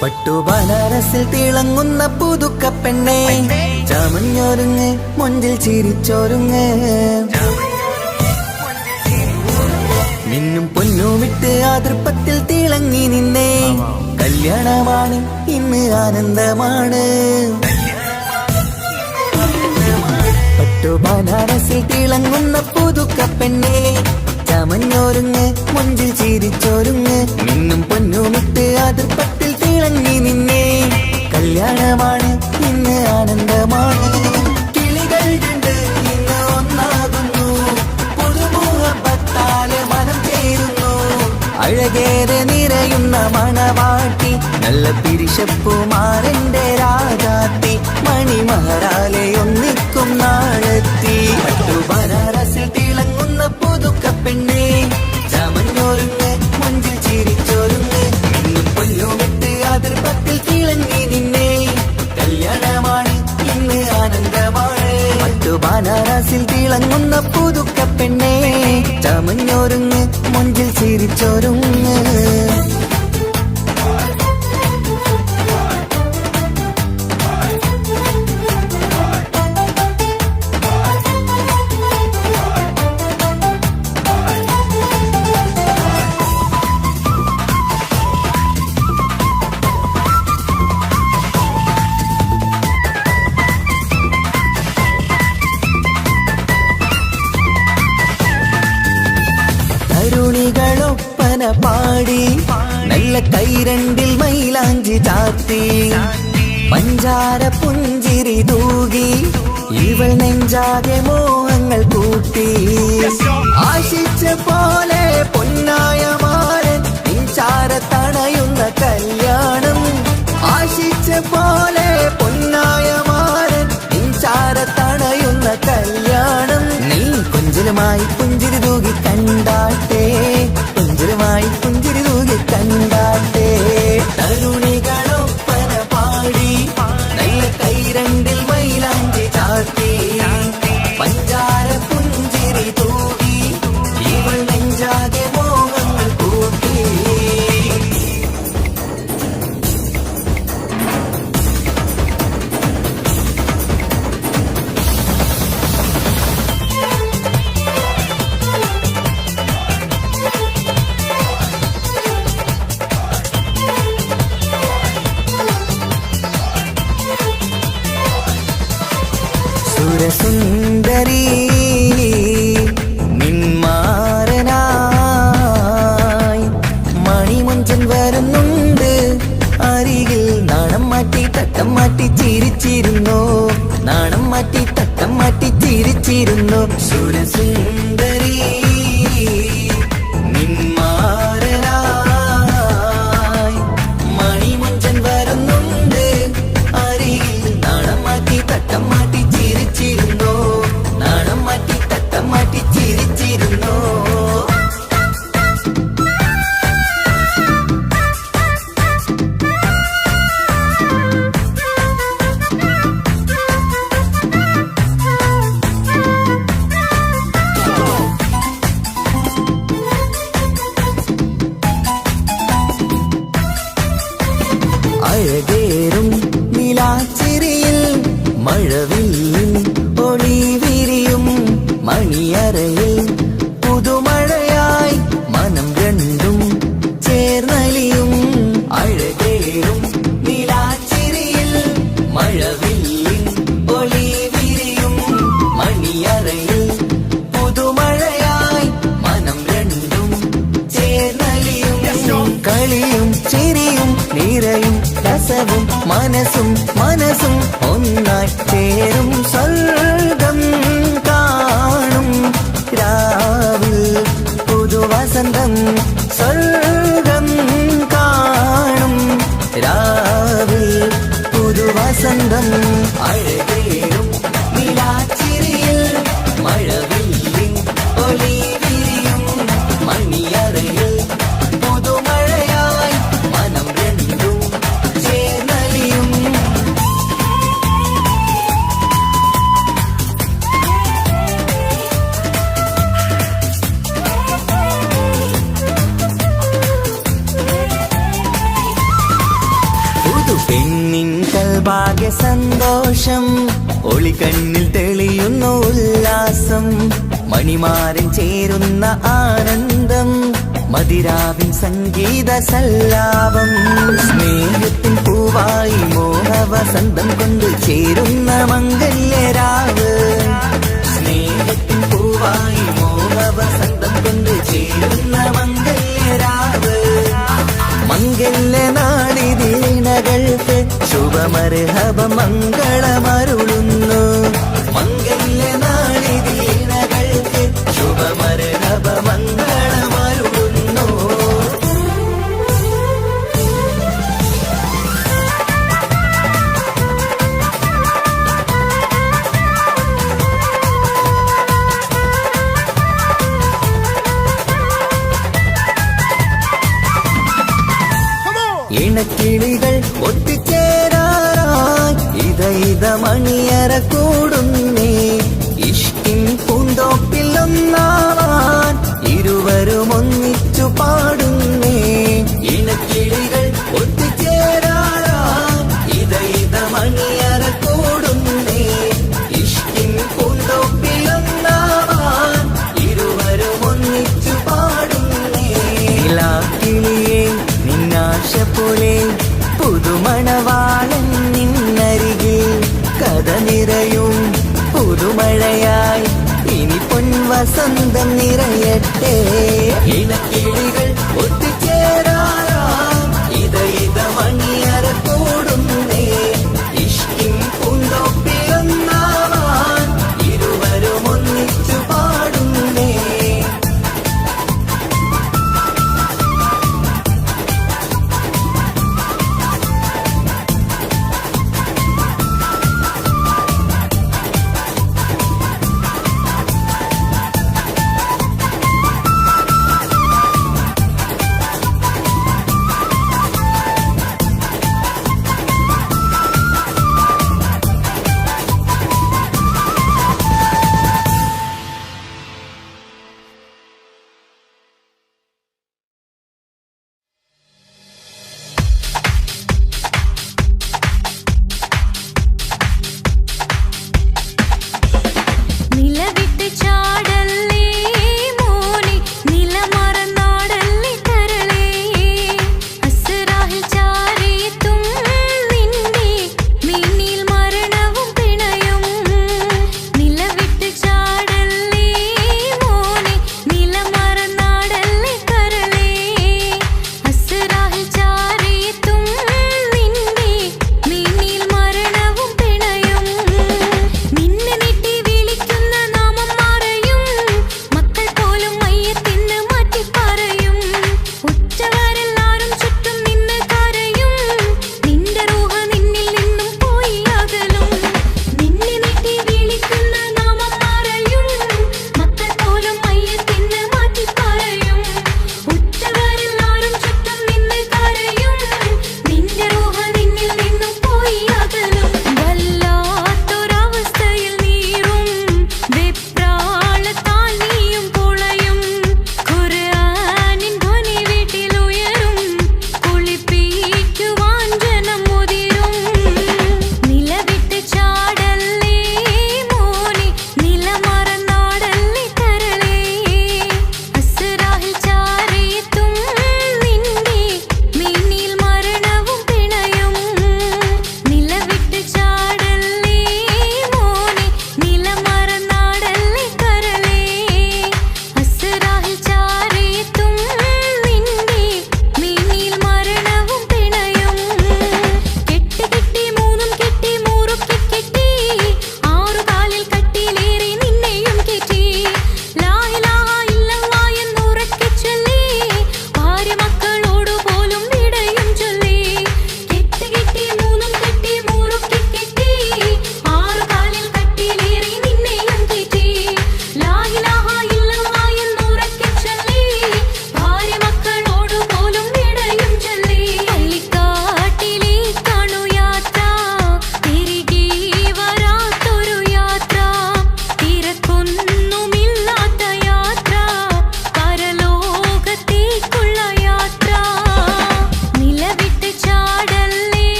പട്ടു ബനാറസിൽ തിളങ്ങുന്ന പുതുക്ക പെണ്ണെ ചമഞ്ഞൊരുങ്ങ് മുഞ്ചിൽ ചിരിച്ചൊരുങ്ങ് മിന്നും പൊന്നുമിട്ട് ആതൃപ്പത്തിൽ തിളങ്ങി നിന്നേ കല്യാണമാണ് ഇന്ന് ആനന്ദമാണ് പട്ടു ബനാറസിൽ തിളങ്ങുന്ന പുതുക്ക പെണ്ണെ ചമഞ്ഞൊരുങ്ങ് മുഞ്ചിൽ ചിരിച്ചൊരുങ്ങ് മിന്നും പൊന്നുമിട്ട് ആതൃപ്പത്തിൽ തിളങ്ങി നിന്നേ കല്യാണമാണ് ഇന്ന് ആനന്ദമാണ് കിളികൾ രണ്ട് ഇന്ന് ഒന്നാകുന്നു പുതുമുഖത്താല് മനം ചേരുന്നു അഴകേറെ നിറയുന്ന മണവാട്ടി നല്ല പിരിശപ്പുമാരന്റെ രാജാത്തി മണിമഹാരാലെ ഒന്നിക്കും നാളെത്തി പട്ടു ബനാറസിൽ തിളങ്ങുന്ന പുതുക്ക പെണ്ണെ ചമഞ്ഞൊരുങ്ങ് മുഞ്ചിൽ ചിരിച്ചൊരുങ്ങ് ഇന്നും പൊന്നുമിട്ട് അതിർപ്പത്തിൽ തിളങ്ങി നിന്നേ കല്യാണമാണ് ഇന്ന് ആനന്ദമാണ് പട്ടു ബനാറസിൽ തിളങ്ങുന്ന പുതുക്ക പെണ്ണെ ചമഞ്ഞൊരുങ്ങ് മുഞ്ചിൽ ചിരിച്ചൊരുങ്ങ് തരുണികളൊപ്പന പാടി നല്ല കൈരണ്ടിൽ മൈലാഞ്ചി ചാത്തി പഞ്ചാര പുഞ്ചിരി തൂകി ഇവൾ നെഞ്ചാകെ മോഹങ്ങൾ കൂട്ടി ആശിച്ച പോലെ പൊന്നായ മാരൻ നിൻചാര തണയുന്ന കല്യാണം ആശിച്ച പോലെ പൊന്നായ മാരൻ നിൻചാര തണയുന്ന കല്യാണം നീ കൊഞ്ചലുമായി പുഞ്ചിരി തൂകി കണ്ടാട്ടെ കൊഞ്ചലുമായി പുഞ്ചിരി തൂകി കണ്ടാട്ടെ തരുണികളൊപ്പന പാടി നല്ല കൈരണ്ടിൽ മൈലാഞ്ചി ചാത്തി പഞ്ചാര പുഞ്ചിരി തൂകി ഇവൾ നെഞ്ചാകെ മോഹങ്ങൾ കൂട്ടി സുരസുന്ദരി നിന്മാരനായി മണിമുഞ്ചൻ വരുന്നുണ്ട് അരികിൽ നാണം മാറ്റി തട്ടം മാറ്റി ചിരിച്ചിരുന്നു നാണം മാറ്റി തട്ടം മാറ്റി ചിരിച്ചിരുന്നു സുരസുന്ദരി നിന്മാരനായി മണിമുഞ്ചൻ വരുന്നുണ്ട് അരികിൽ നാണം മാറ്റി തട്ടം മാറ്റി ചിരിച്ചിരുന്നു നാണം മാറ്റി തട്ടം മാറ്റി ചിരിച്ചിരുന്നു അഴകേറും നിലാച്ചിരിയിൽ മഴവില്ലിൻ ഒളി വിരിയും മണിയറയിൽ പുതുമഴയായി മനം രണ്ടും ചേർന്നലിയും അഴകേറും നിലാച്ചിരിയിൽ മഴവില്ലിൻ ഒളി വിരിയും മണിയറയിൽ പുതുമഴയായി മനം രണ്ടും ചേർന്നലിയും കളിയും ചിരിയും നിറയും രസവും മനസ്സും മനസ്സും ഒന്നായി ചേരും സ്വർഗം കാണും രാവിൽ പുതുവസന്തം സ്വർഗം കാണും രാവിൽ പുതുവസന്തം അഴകേറും നിലാച്ചിരിയിൽ മഴവില്ലിൽ ആകെ സന്തോഷം, ഒളികണ്ണിൽ തെളിയുന്നു ഉല്ലാസം, മണിമാരൻ ചേരുന്ന ആനന്ദം, മതിരാവിൻ സംഗീത സല്ലാപം. സ്നേഹത്തിൻ പൂവായി മോഹവസന്തം കൊണ്ട് ചേരുന്ന മംഗല്യരാവ്. സ്നേഹത്തിൻ പൂവായി മോഹവസന്തം കൊണ്ട് ചേരുന്ന മംഗല്യരാവ്. മംഗല്യ നാളിതീണകൾക്ക് ശുഭമർഹബ മംഗളമരുളുന്നു. മംഗല്യ നാളിതീണകൾക്ക് ശുഭമർഹബ മംഗളമരുളുന്നു. ഇണക്കിളികൾ ഒത്തുചേരാറായി ഇത മണിയറ കൂടുന്നേ. ഇഷ്കിൻ പൂന്തോപ്പിൽ ഒന്നാവാൻ ഇരുവരും ഒന്നിച്ചു പാടുന്നേ. ഇണക്കിളികൾ ഒത്തുചേരാറായി ഇത മണിയറ കൂടുന്നേ. ഇഷ്കിൻ പൂന്തോപ്പിൽ ഒന്നാവാൻ ഇരുവരും ഒന്നിച്ചു പാടുന്നേ. കിളിയേ നിന്നാശ പോലെ പുതുമണവാളൻ നിന്നരികിൽ കഥ നിറയും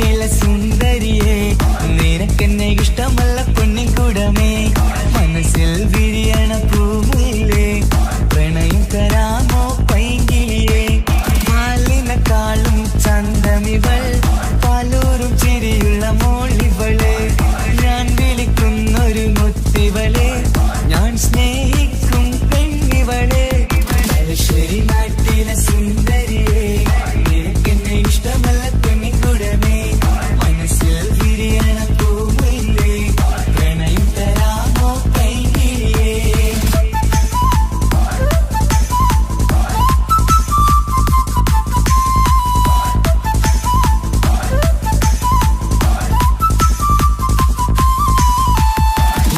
നാട്ടിലെ സുന്ദരിയെ നിനക്കെന്നെ ഇഷ്ടമല്ല പൊന്നിൻകുടമേ മനസ്സിൽ വിരിയണ പൂമുല്ലേ പ്രണയം തരാമോ പൈങ്കിളിയെ പാലിനെക്കാളും ചന്തമിവൾ പാലൂരും ചിരിയുള്ള മോളിവള് ഞാൻ വിളിക്കുന്നൊരു മുത്തിവളെ ഞാൻ സ്നേഹിക്കും പെണ്ണിവളെ തലശ്ശേരി നാട്ടിലെ സുന്ദരിയെ നിനക്കെന്നെ ഇഷ്ടമല്ല പെണ്ണിൻകുടമേ മനസ്സിൽ വിരിയണ പൂവില്ലേ പ്രണയം തരാമോ പൈങ്കിളിയെ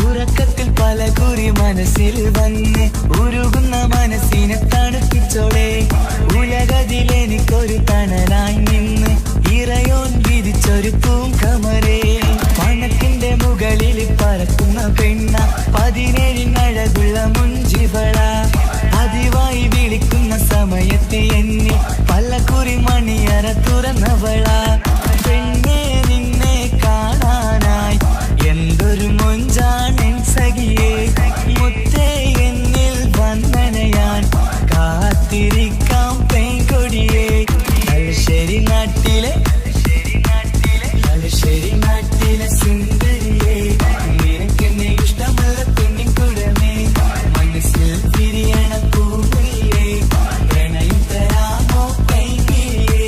ഉറക്കത്തിൽ പല കുറി മനസ്സിൽ വന്ന് ഉരുകുന്ന മനസ്സിനെ തണുപ്പിച്ചോടെ ഉലകതിലെനിക്കൊരു തണലായി നിന്ന് ഇറയോൻ വിരിച്ചൊരു പൂങ്കമരേ പണത്തിന്റെ മുകളിൽ പറക്കുന്ന പെണ്ണ 17 അഴകുള്ള മുഞ്ചിവള പതിവായി വിളിക്കുന്ന സമയത്ത് എന്നെ പല കുറി മണിയറ തുറന്നവള പെണ്ണെ നിന്നെ കാണാനായി എന്തൊരു മൊഞ്ചാണെൻ സഖിയേ മുത്തേ എന്നിൽ വന്ദനയാൻ കാത്തിരിക്കാം പെൺകൊടിയേ തലശ്ശേരി നാട്ടിലെ സുന്ദരിയേ നിനക്കെന്നെ ഇഷ്ടമല്ല പെണ്ണിൻകുടമേ മനസ്സിൽ വിരിയണ പൂവില്ലേ പ്രണയം തരാമോ പൈങ്കിളിയേ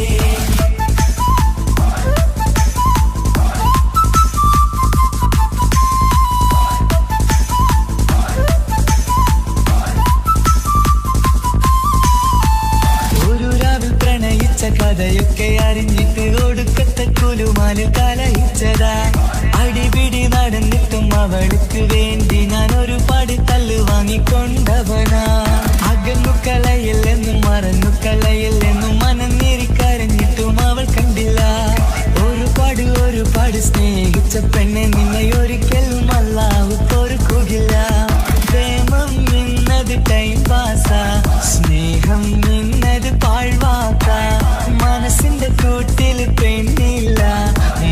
ഒരു രാവിൽ പ്രണയിച്ച കഥയൊക്കെ അറിഞ്ഞിട്ട് ഒടുക്കത്തെ കുലുമാലിൽ കലഹിച്ചതാ അടിപിടി നടന്നിട്ടും അവൾക്ക് വേണ്ടി ഞാൻ ഒരുപാട് തല്ല് വാങ്ങിക്കൊണ്ടവനാ അകന്നു കളയില്ലെന്നും മറന്നു കളയില്ലെന്നും മനന്നേരിക്കരഞ്ഞിട്ടും അവൾ കണ്ടില്ല ഒരുപാട് സ്നേഹിച്ച പെണ്ണെ നിന്നെ ഒരിക്കലും അല്ലാഹു പൊറുക്കുകയില്ല പ്രേമം എന്നത് ടൈം പാസാ സ്നേഹം എന്നത് പാഴ്വാക്ക മനസ്സിന്റെ കൂട്ടിൽ പെണ്ണില്ല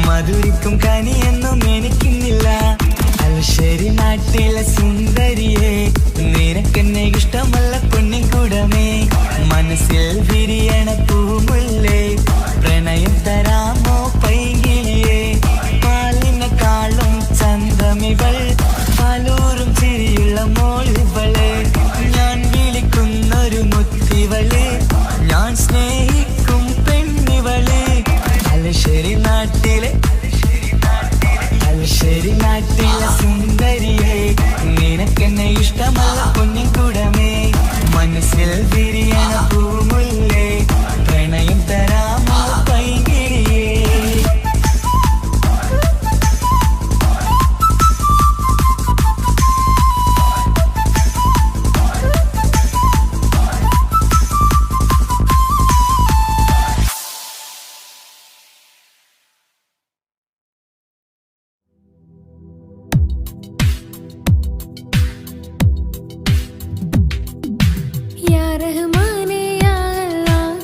മധുരിക്കും കനിയൊന്നും എനിക്കുന്നില്ല തലശ്ശേരി നാട്ടിലെ സുന്ദരിയെ നിനക്കെന്നെ ഇഷ്ടമല്ല പൊന്നിൻകുടമേ മനസ്സിൽ വിരിയണ പൂമുല്ലേ പ്രണയം തരാമോ പൈങ്കിളിയെ പാലിനെക്കാളും ചന്തമിവൾ പാലൂരും ചിരിയുള്ള മോളിവള് ഞാൻ വിളിക്കുന്നൊരു മുത്തിവള് ഞാൻ സ്നേഹിക്കും പെണ്ണിവള് തലശ്ശേരി നാട്ടിലെ സുന്ദരിയെ നിനക്കെന്നെ ഇഷ്ടമല്ല പൊന്നിൻകുടമേ മനസ്സിൽ വിരിയണ പൂമുല്ലേ പ്രണയം തരാമോ പൈങ്കിളിയേ या रहमाने या अल्लाह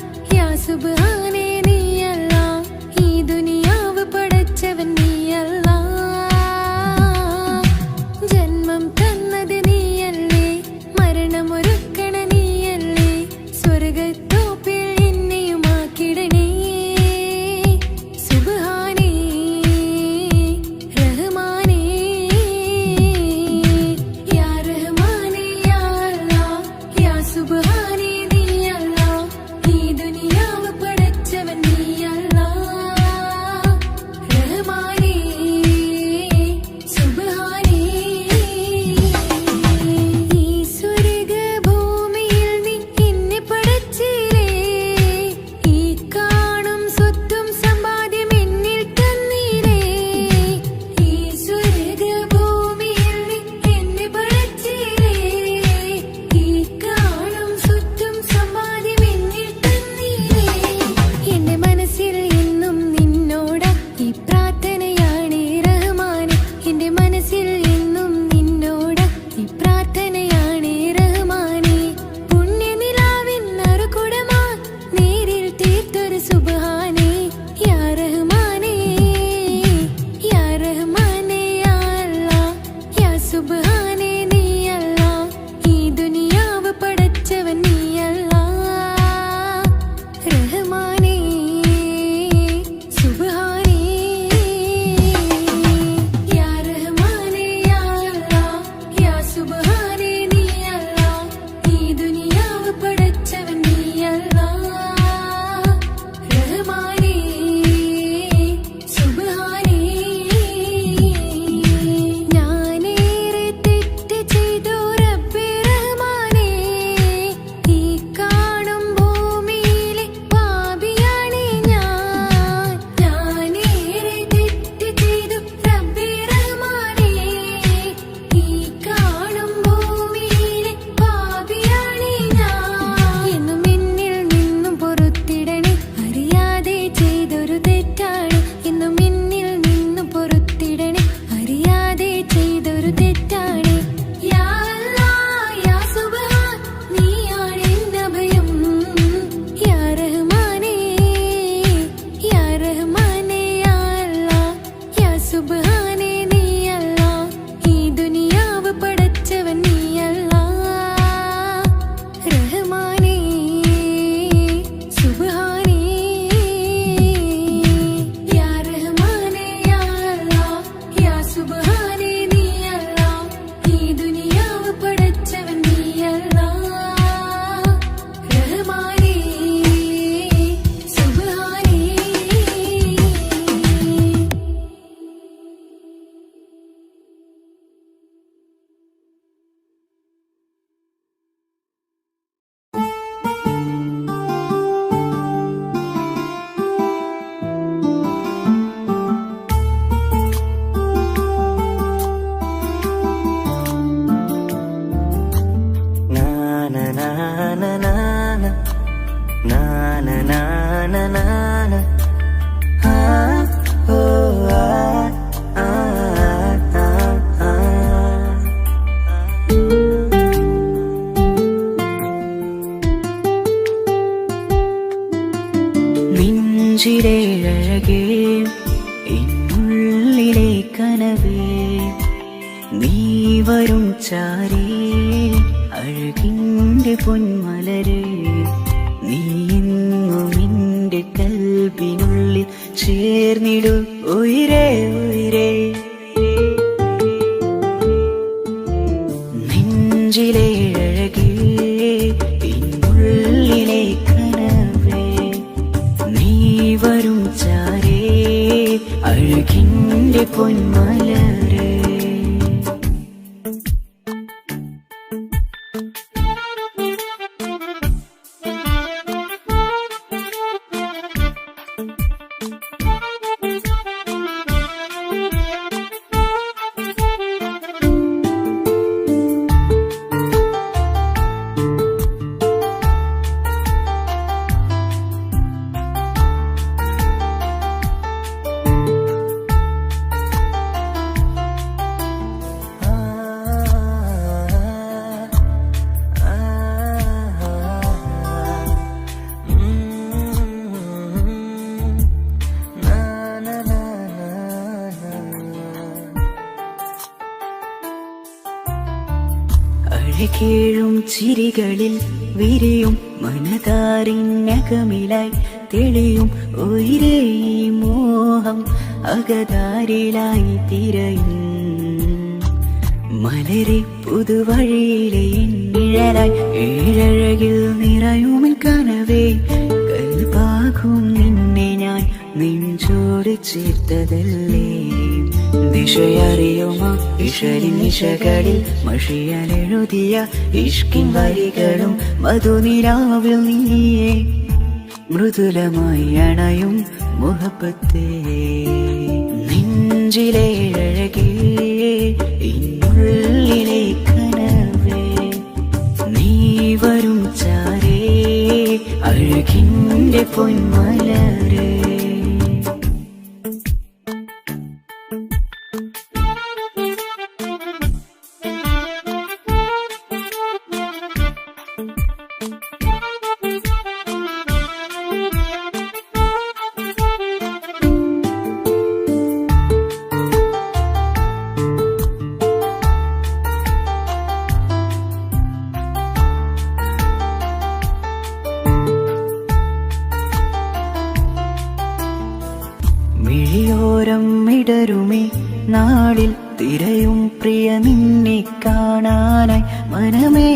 കനവേ നീ വരും ചാരേ അഴകിൻ്റെ പൊന്മലരേ നീ എന്നും എൻ്റെ കൽബിനുള്ളിൽ ചേർന്നിടു ഉയിരേ ഉയിരേ നെഞ്ചിലെ അഴകേ പിന്നുള്ളിലെ കനവേ നീ വരും ചാരേ അഴകിൻ്റെ പൊന്മലരേ അഴകേഴും ചിരികളിൽ വിരിയും മനതാരിനകമിലായി തെളിയും ഉയിരേ മോഹം അകതാരിലായി തിരയും മലരെ പുതുവഴിയിലെ നിഴലായി ഏഴഴകിൽ നിറയുമിൻ കനവേ കൽപാകും നിന്നെ ഞാൻ നെഞ്ചോട് ചേർത്തതല്ലേ ദിശയറിയുമോ ഇഷലിൻ നിശകളിൽ മഷിയാലെഴുതിയ ഇഷ്കിൻ വരികളും മധുനിലാവിൽ നീയേ മൃദുലമായി അണയും മുഹബത്തേ നെഞ്ചിലെ അഴകേ ഇന്നുള്ളിലെ കനവേ നീ വരും ചാരേ അഴകിൻ്റെ പൊന്മലരേ മിഴിയോരം ഇടരുമേ നാളിൽ തിരയും പ്രിയ നിന്നെ കാണാനായി മനമേ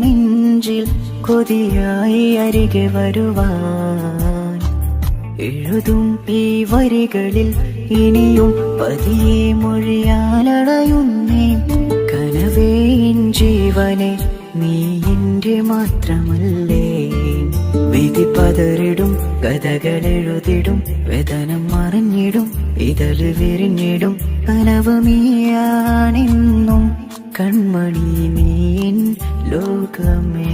നെഞ്ചിൽ കൊതിയായി അരികെ വരുവാൻ എഴുതും ഈ വരികളിൽ ഇനിയും പതിയെ മൊഴിയാലടയുന്നേ കനവേ ജീവനെ നീ എൻ്റെ മാത്രമല്ലേ വിധി പതറിടും കഥകളെഴുതിടും വേദനം മറിഞ്ഞിടും ഇതള് വിരിഞ്ഞിടും കനവ് നീയാണെന്നും കൺമണി നീൻ ലോകമേ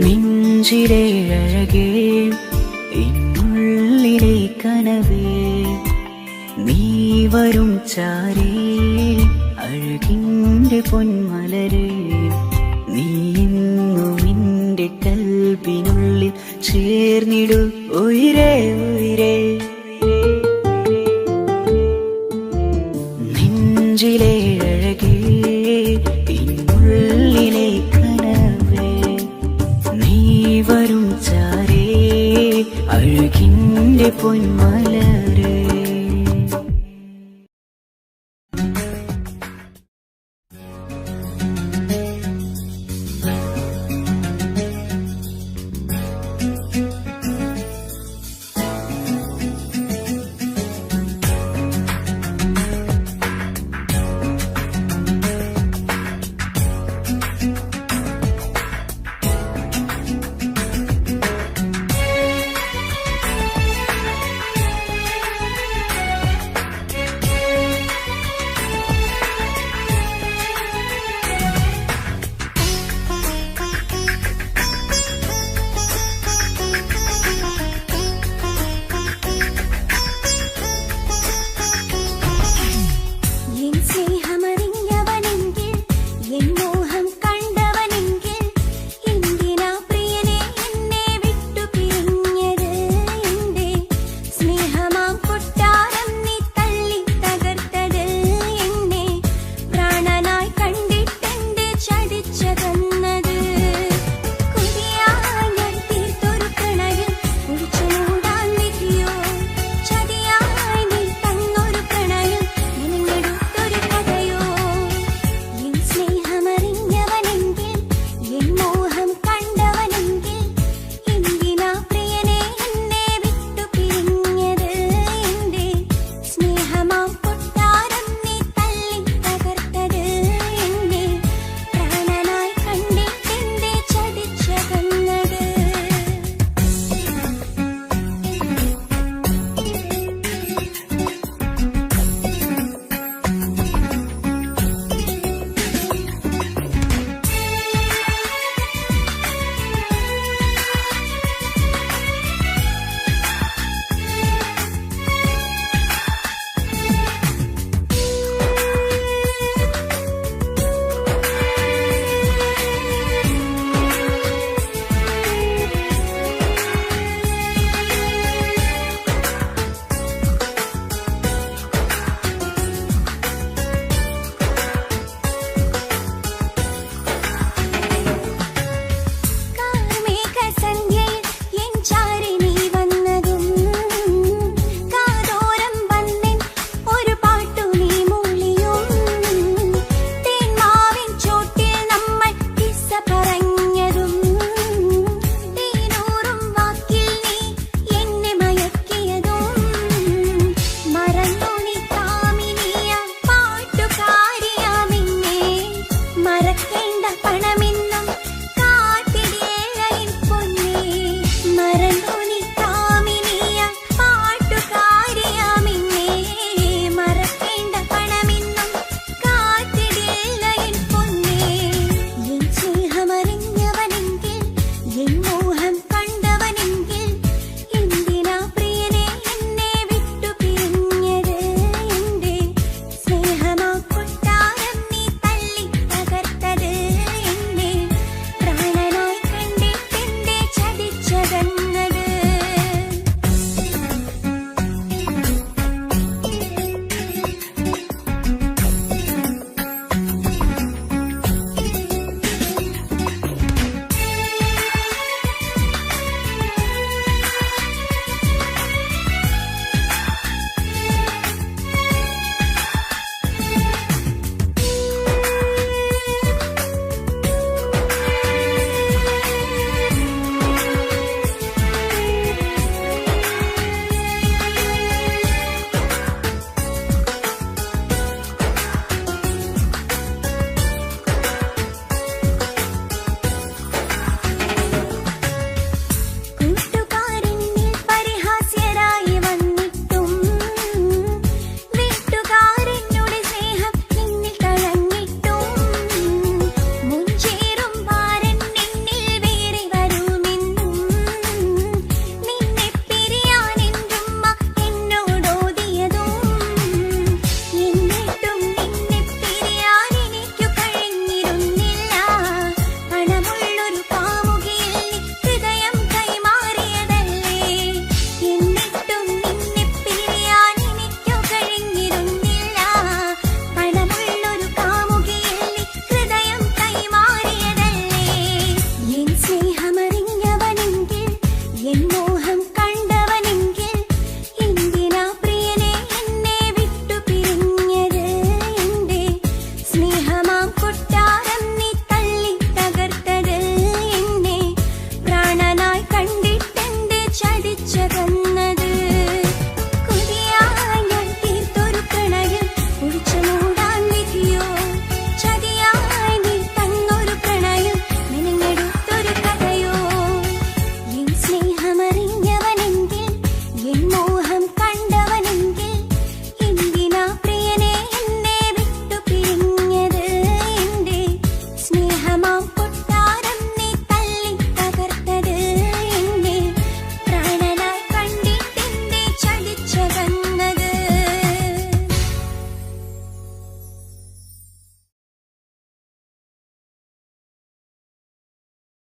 നെഞ്ചിലെ അഴകേ ഇന്നുള്ളിലെ കനവേ നീ വരും ചാരേ അഴകിൻ്റെ പൊന്മലരേ നീ എന്നും എൻ്റെ കൽബിനുള്ളിൽ ചേർന്നിടു ഉയിരേ ഉയിരേ നെഞ്ചിലെ അഴകേ പിന്നുള്ളിലെ കനവേ നീ വരും ചാരേ അഴകിൻ്റെ പൊന്മലരേ